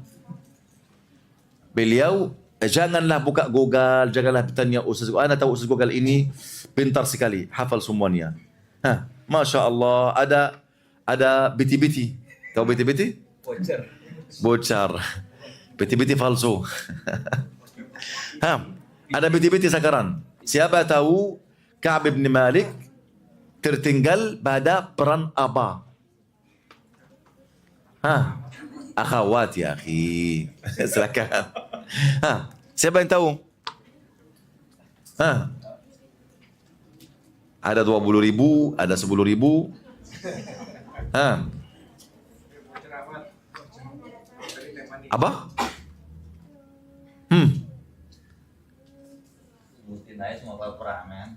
beliau janganlah buka Google, janganlah bertanya Ustaz Google. Anda tahu Ustaz Google ini pintar sekali, hafal semuanya. Masya Allah, ada biti-biti. Tahu biti-biti? Bocor. Biti-biti palsu. Ada biti-biti sekarang. Siapa tahu Ka'ab bin Malik tertinggal pada perang apa? Akhwat ya akhi. Silakan. Siapa yang tahu? Ada 20.000, ada 10.000. Apa? Sebutin aja semua perang, men.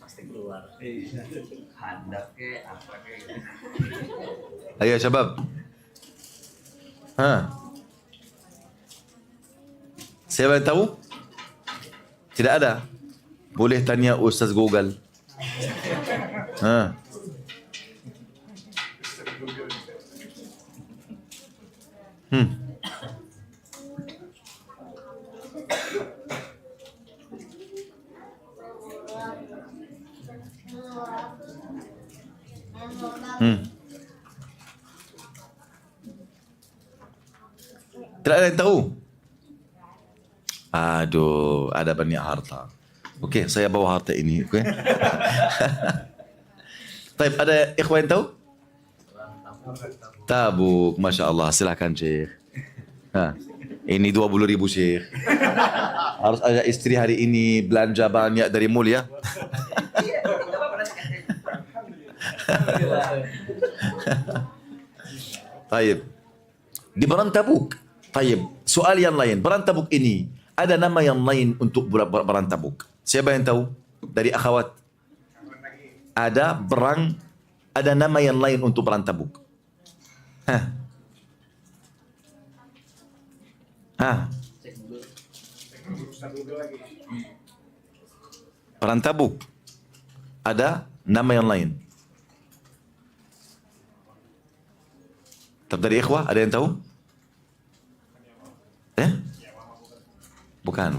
Pasti keluar. Handap ke, apa ke gitu. Ayo syabab. Siapa yang tahu? Tidak ada. Boleh tanya Ustaz Google. Tidak ada yang tahu. Aduh, ada banyak harta. Okey, saya bawa harta ini. Okey. Baik, ada ikhwan yang tahu? Tabuk, Masya Allah. Silakan Syekh. Ini 20.000 Syekh. Harus ada istri hari ini belanja banyak dari mall ya. Baik. Di perang Tabuk. Baik. Soal yang lain. Perang Tabuk ini ada nama yang lain untuk perang Tabuk. Siapa yang tahu? Dari akhwat. Ada nama yang lain untuk perang Tabuk. Perang Tabuk ada nama yang lain. Tapi dari ikhwah ada yang tahu? Bukan.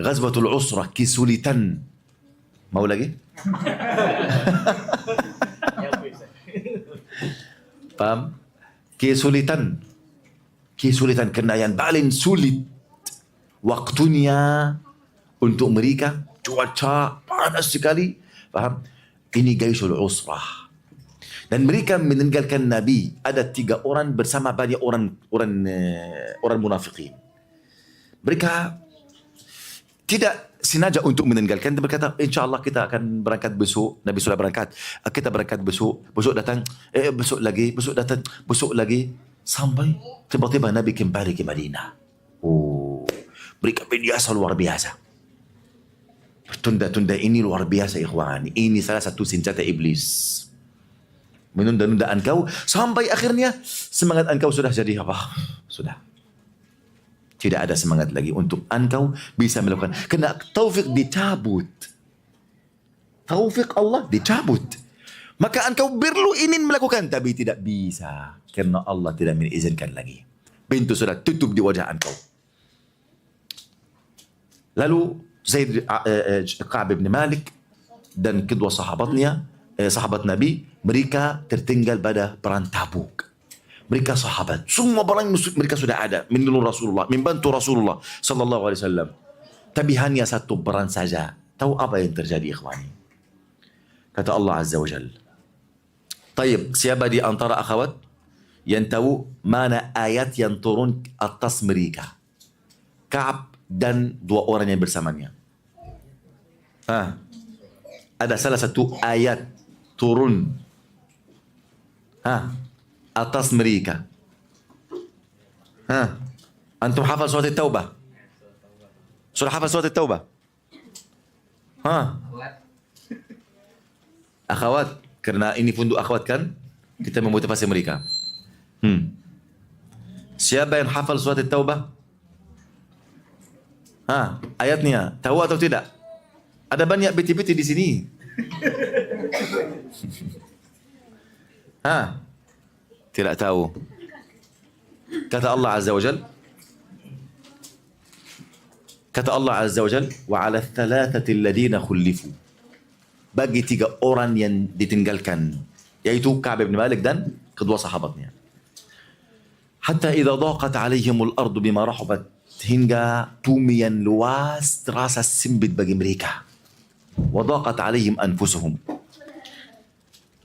Ghazwatul Usrah, kesulitan. Mau lagi? Paham? Kesulitan karena yang paling sulit waktunya untuk mereka, cuaca panas sekali. Paham? Ini Gaisul Usrah. Dan mereka meninggalkan Nabi. Ada 3 orang bersama banyak orang munafikin. Mereka tidak sengaja untuk meninggalkan. Dia berkata, insyaAllah kita akan berangkat besok. Nabi sudah berangkat. Kita berangkat besok. Besok datang. Besok lagi. Besok datang. Besok lagi. Sampai tiba-tiba Nabi kembali ke Madinah. Mereka biasa luar biasa. Tunda-tunda ini luar biasa ikhwan. Ini salah satu senjata iblis. Menunda-nunda engkau sampai akhirnya semangat engkau sudah jadi apa? Sudah. Tidak ada semangat lagi untuk engkau bisa melakukan. Kena taufik dicabut. Taufik Allah dicabut. Maka engkau perlu ingin melakukan tapi tidak bisa. Karena Allah tidak mengizinkan lagi. Pintu sudah tutup di wajah engkau. Lalu Zaid Ka'ab bin Malik dan kedua sahabatnya, sahabat Nabi, mereka tertinggal pada perang Tabuk. Mereka sahabat, semua barang mereka sudah ada, menolong Rasulullah, membantu Rasulullah sallallahu alaihi wasallam. Tapi hanya satu perang saja tahu apa yang terjadi ikhwani. Kata Allah Azza wa Jal. Taib, siapa di antara akhwat yang tahu mana ayat yang turun atas mereka? Ka'ab dan dua orang yang bersamanya. Ada salah satu ayat turun atas mereka. Antum hafal surat At-Taubah? Sudah hafal surat At-Taubah? Akhwat, karena ini punduk akhwat kan, kita memotivasi mereka. Siapa yang hafal surat At-Taubah? Ayatnya, tahu atau tidak? Ada banyak biti-biti di sini. Tidak tahu. Kata Allah Azza wa Jal, wa ala thalathati alladhina khulifu. Bagi 3 orang yang ditinggalkan, yaitu Ka'ab bin Malik dan kedua sahabatnya. Hatta idza daqat alaihimul ardu bima rahabat, hingga bumi yang luas terasa sempit bagi mereka. Wa daqat alaihim anfusuhum.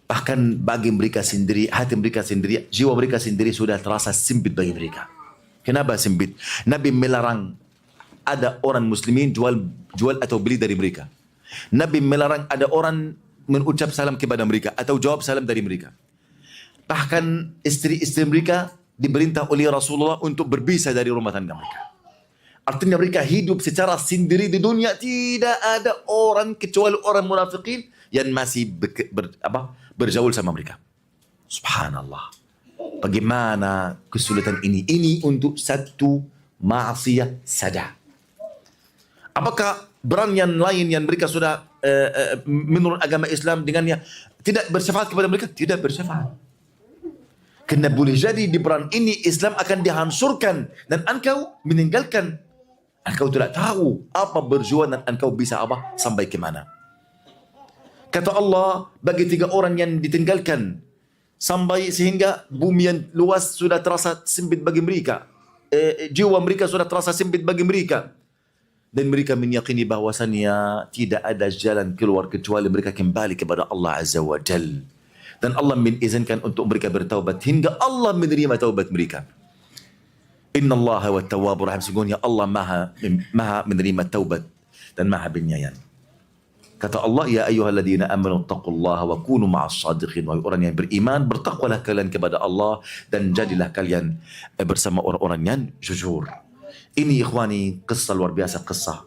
Bahkan bagi mereka sendiri, hati mereka sendiri, jiwa mereka sendiri sudah terasa sempit bagi mereka. Kenapa sempit? Nabi melarang ada orang muslimin jual atau beli dari mereka. Nabi melarang ada orang mengucap salam kepada mereka atau jawab salam dari mereka. Bahkan istri-istri mereka diperintah oleh Rasulullah untuk berpisah dari rumah tangga mereka. Artinya mereka hidup secara sendiri di dunia. Tidak ada orang kecuali orang munafikin yang masih bergaul sama mereka. Subhanallah. Bagaimana kesulitan ini? Ini untuk satu maksiyah saja. Apakah brand yang lain yang mereka sudah menurut agama Islam dengannya tidak bersyafaat kepada mereka? Tidak bersyafaat. Karena boleh jadi di brand ini Islam akan dihansurkan dan engkau meninggalkan. Engkau tidak tahu apa berjuang dan engkau bisa sampai ke mana. Kata Allah, bagi 3 orang yang ditinggalkan sampai sehingga bumi yang luas sudah terasa sempit bagi mereka. Jiwa mereka sudah terasa sempit bagi mereka. Dan mereka meyakini bahwasannya tidak ada jalan keluar kecuali mereka kembali kepada Allah Azza wa Jal. Dan Allah mengizinkan untuk mereka bertaubat hingga Allah menerima taubat mereka. Inna Allah wa tawwabur rahim. Sungguhnya Allah maha menerima taubat dan maha penyayang. Kata Allah, ya ayyuhalladzina amanu taqullaha wa kunu ma'as shadiqin. Wahai orang yang beriman, bertakwalah kalian kepada Allah dan jadilah kalian bersama orang-orang yang jujur. Ini ikhwani kisah luar biasa, kisah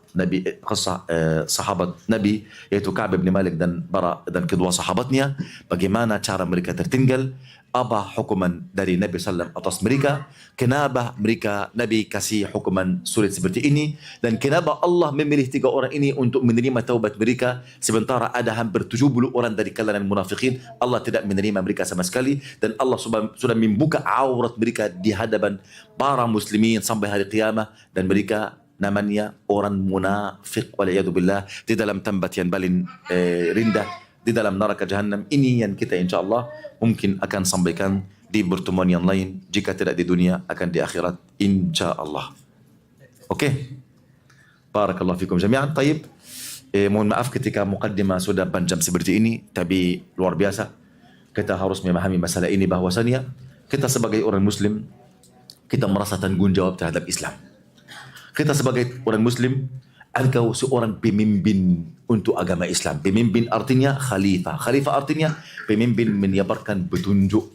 sahabat Nabi yaitu Ka'ab bin Malik dan Bara dan kedua sahabatnya, bagaimana cara mereka tertinggal, apa hukuman dari Nabi SAW atas mereka, kenapa mereka Nabi kasih hukuman sulit seperti ini, dan kenapa Allah memilih 3 orang ini untuk menerima taubat mereka sementara ada hampir 70 orang dari kalangan munafikin Allah tidak menerima mereka sama sekali, dan Allah sudah membuka aurat mereka di hadapan para muslimin sampai hari kiamat, dan mereka namanya orang munafik waliyadzubillah di dalam tempat yang paling rendah di dalam neraka Jahannam. Ini yang kita insyaAllah mungkin akan sampaikan di pertemuan yang lain, jika tidak di dunia akan di akhirat insyaAllah. Oke, barakallahu fikum jami'an. Taib, mohon maaf ketika mukaddimah sudah panjang seperti ini, tapi luar biasa kita harus memahami masalah ini bahwasannya kita sebagai orang muslim kita merasa tanggung jawab terhadap Islam. Kita sebagai orang muslim, engkau seorang pemimpin untuk agama Islam. Pemimpin artinya khalifah. Khalifah artinya pemimpin menyebarkan petunjuk.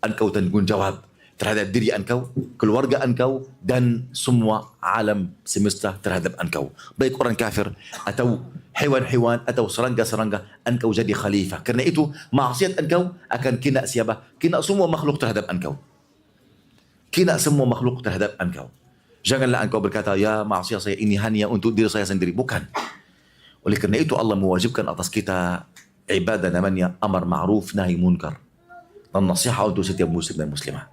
Engkau tanggung jawab terhadap diri engkau, keluarga engkau, dan semua alam semesta terhadap engkau. Baik orang kafir atau hewan-hewan atau serangga-serangga, engkau jadi khalifah. Karena itu maksiat engkau akan kena siapa? Kena semua makhluk terhadap engkau. Kena semua makhluk terhadap engkau. Janganlah engkau berkata, ya maksiat saya ini hanya untuk diri saya sendiri. Bukan. Oleh kerana itu Allah mewajibkan atas kita ibadah namanya amar ma'ruf nahi munkar. Dan nasihat untuk setiap muslim dan muslimah.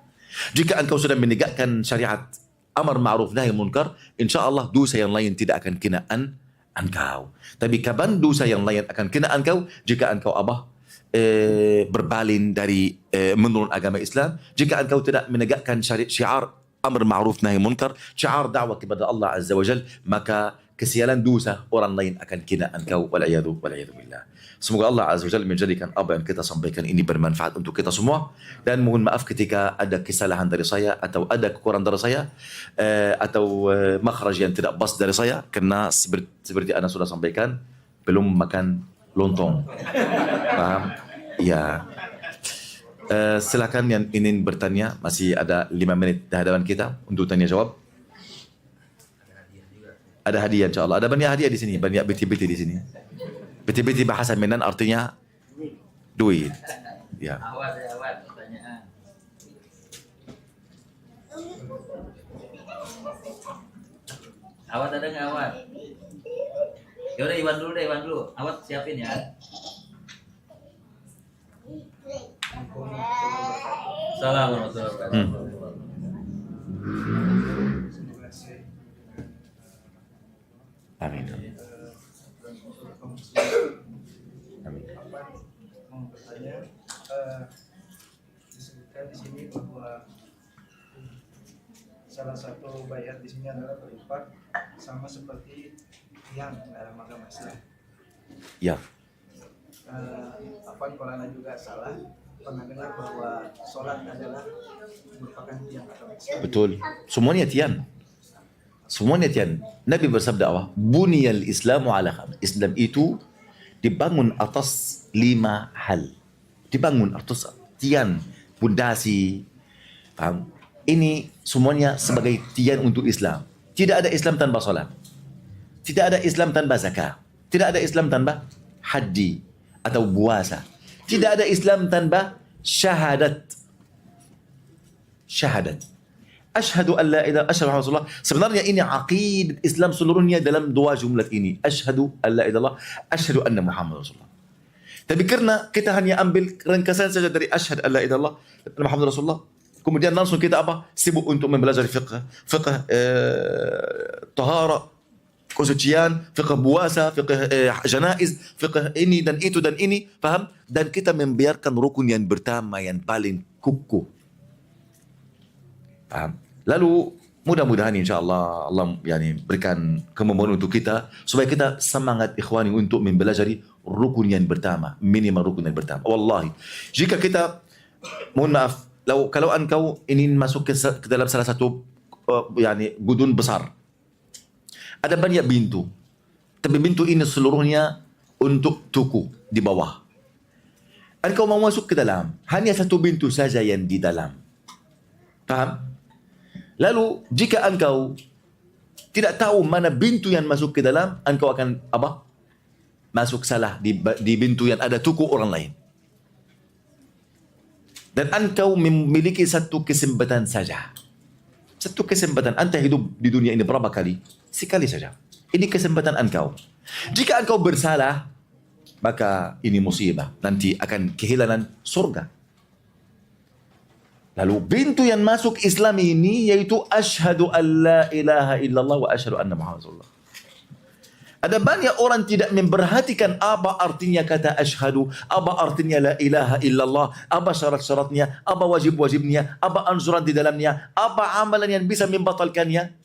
Jika engkau sudah menegakkan syariat amar ma'ruf nahi munkar, insyaAllah dosa yang lain tidak akan kenaan engkau. Tapi kapan dosa yang lain akan kena engkau? Jika engkau berpaling dari menurut agama Islam, jika engkau tidak menegakkan syiar amr ma'ruf nahi munkar, syiar dakwah kepada Allah Azza wa Jal, maka kesialan dosa orang lain akan kena engkau. Wal'iyadu billah. Semoga Allah Azza wa Jalla menjadikan apa yang kita sampaikan ini bermanfaat untuk kita semua. Dan mohon maaf ketika ada kesalahan dari saya atau ada kekurangan dari saya atau makhraj yang tidak pas dari saya, karena seperti Anda sudah sampaikan, belum makan lontong. Paham? Ya. Silakan yang ingin bertanya, masih ada 5 menit di hadapan kita untuk tanya jawab. Ada hadiah insyaAllah. Ada banyak hadiah di sini, banyak biti-biti di sini. Biti-biti bahasa Minang artinya duit. Ya. Awat pertanyaan. Awat ada nggak awat? Ya udah Iwan dulu. Awat siapin ya. Assalamualaikum warahmatullahi wabarakatuh. Amin. Amin. Mau bertanya, disebutkan di sini bahwa salah satu bayat di sini adalah berinfak sama seperti yang dalam agama Islam. Ya. Apa kalau Anda juga salah pernah dengar bahwa sholat adalah merupakan tiang agama Islam. Betul. Semuanya tian. Semuanya tian. Nabi bersabda apa? Buniyal Islamu ala khams. Islam itu dibangun atas 5 hal. Dibangun atas tian, pondasi. Paham? Ini semuanya sebagai tian untuk Islam. Tidak ada Islam tanpa salat. Tidak ada Islam tanpa zakat. Tidak ada Islam tanpa haji atau puasa. Tidak ada Islam tanpa syahadat. Syahadat. Asyhadu an la ilaha illallah Rasulullah. Sebenarnya ini aqidah Islam seluruhnya dalam 2 jumlah ini. Asyhadu an la ilaha illallah, asyhadu anna Muhammad Rasulullah. Tapi karena kita hanya ambil ringkasan saja dari asyhadu an la ilaha illallah Muhammad Rasulullah, kemudian langsung kita sibuk untuk mempelajari fiqh tahara, kesucian, fiqh puasa, fiqh janaiz, fiqh ini dan itu dan ini, paham? Dan kita membiarkan rukun yang pertama yang paling kukuh. Paham? Lalu mudah-mudahan insyaAllah Allah berikan kemampuan untuk kita supaya kita semangat ikhwani untuk mempelajari rukun yang pertama, minimal rukun yang pertama. Wallahi, jika kita, mohon maaf, kalau engkau ingin masuk ke dalam salah satu gudun besar, ada banyak pintu, tapi pintu ini seluruhnya untuk tuku di bawah. Engkau mau masuk ke dalam, hanya satu pintu saja yang di dalam. Paham? Lalu jika engkau tidak tahu mana pintu yang masuk ke dalam, engkau akan masuk salah di pintu yang ada tuku orang lain. Dan engkau memiliki satu kesempatan saja. Satu kesempatan. Anda hidup di dunia ini berapa kali? Sekali saja. Ini kesempatan engkau. Jika engkau bersalah, maka ini musibah. Nanti akan kehilangan surga. Lalu pintu yang masuk Islam ini yaitu asyhadu an la ilaha illallah wa asyhadu anna Muhammad Rasulullah. Ada banyak orang tidak memperhatikan apa artinya kata asyhadu, apa artinya la ilaha illallah, apa syarat-syaratnya, apa wajib-wajibnya, apa anjuran di dalamnya, apa amalan yang bisa membatalkannya.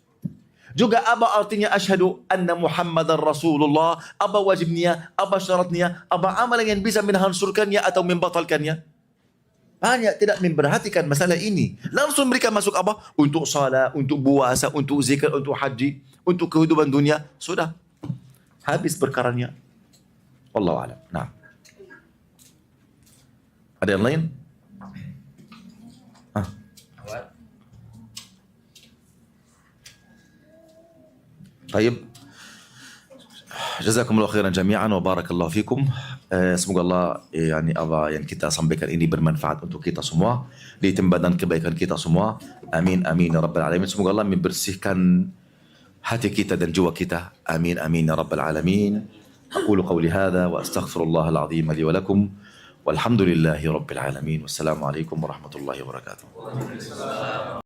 Juga apa artinya asyhadu anna Muhammadar Rasulullah, apa wajibnya, apa syaratnya, apa amalan yang bisa menghancurkannya atau membatalkannya. Banyak tidak memperhatikan masalah ini. Langsung mereka masuk untuk salat, untuk puasa, untuk zikir, untuk haji, untuk kehidupan dunia. Sudah. Habis perkaranya. Wallahu a'lam. Nah. Ada yang lain? Baik. Jazakumullah khairan jami'an wa barakallahu fikum. Semoga Allah apa yang kita sampaikan ini bermanfaat untuk kita semua, ditambahkan kebaikan kita semua. Amin amin ya rabbal alamin. Semoga Allah membersihkan hati kita dan jiwa kita. Amin amin ya rabbal alamin. Aqulu qawli hadha wa astaghfirullah al-azim li wa lakum. Walhamdulillahi rabbil alamin. Wassalamu alaikum warahmatullahi wabarakatuh.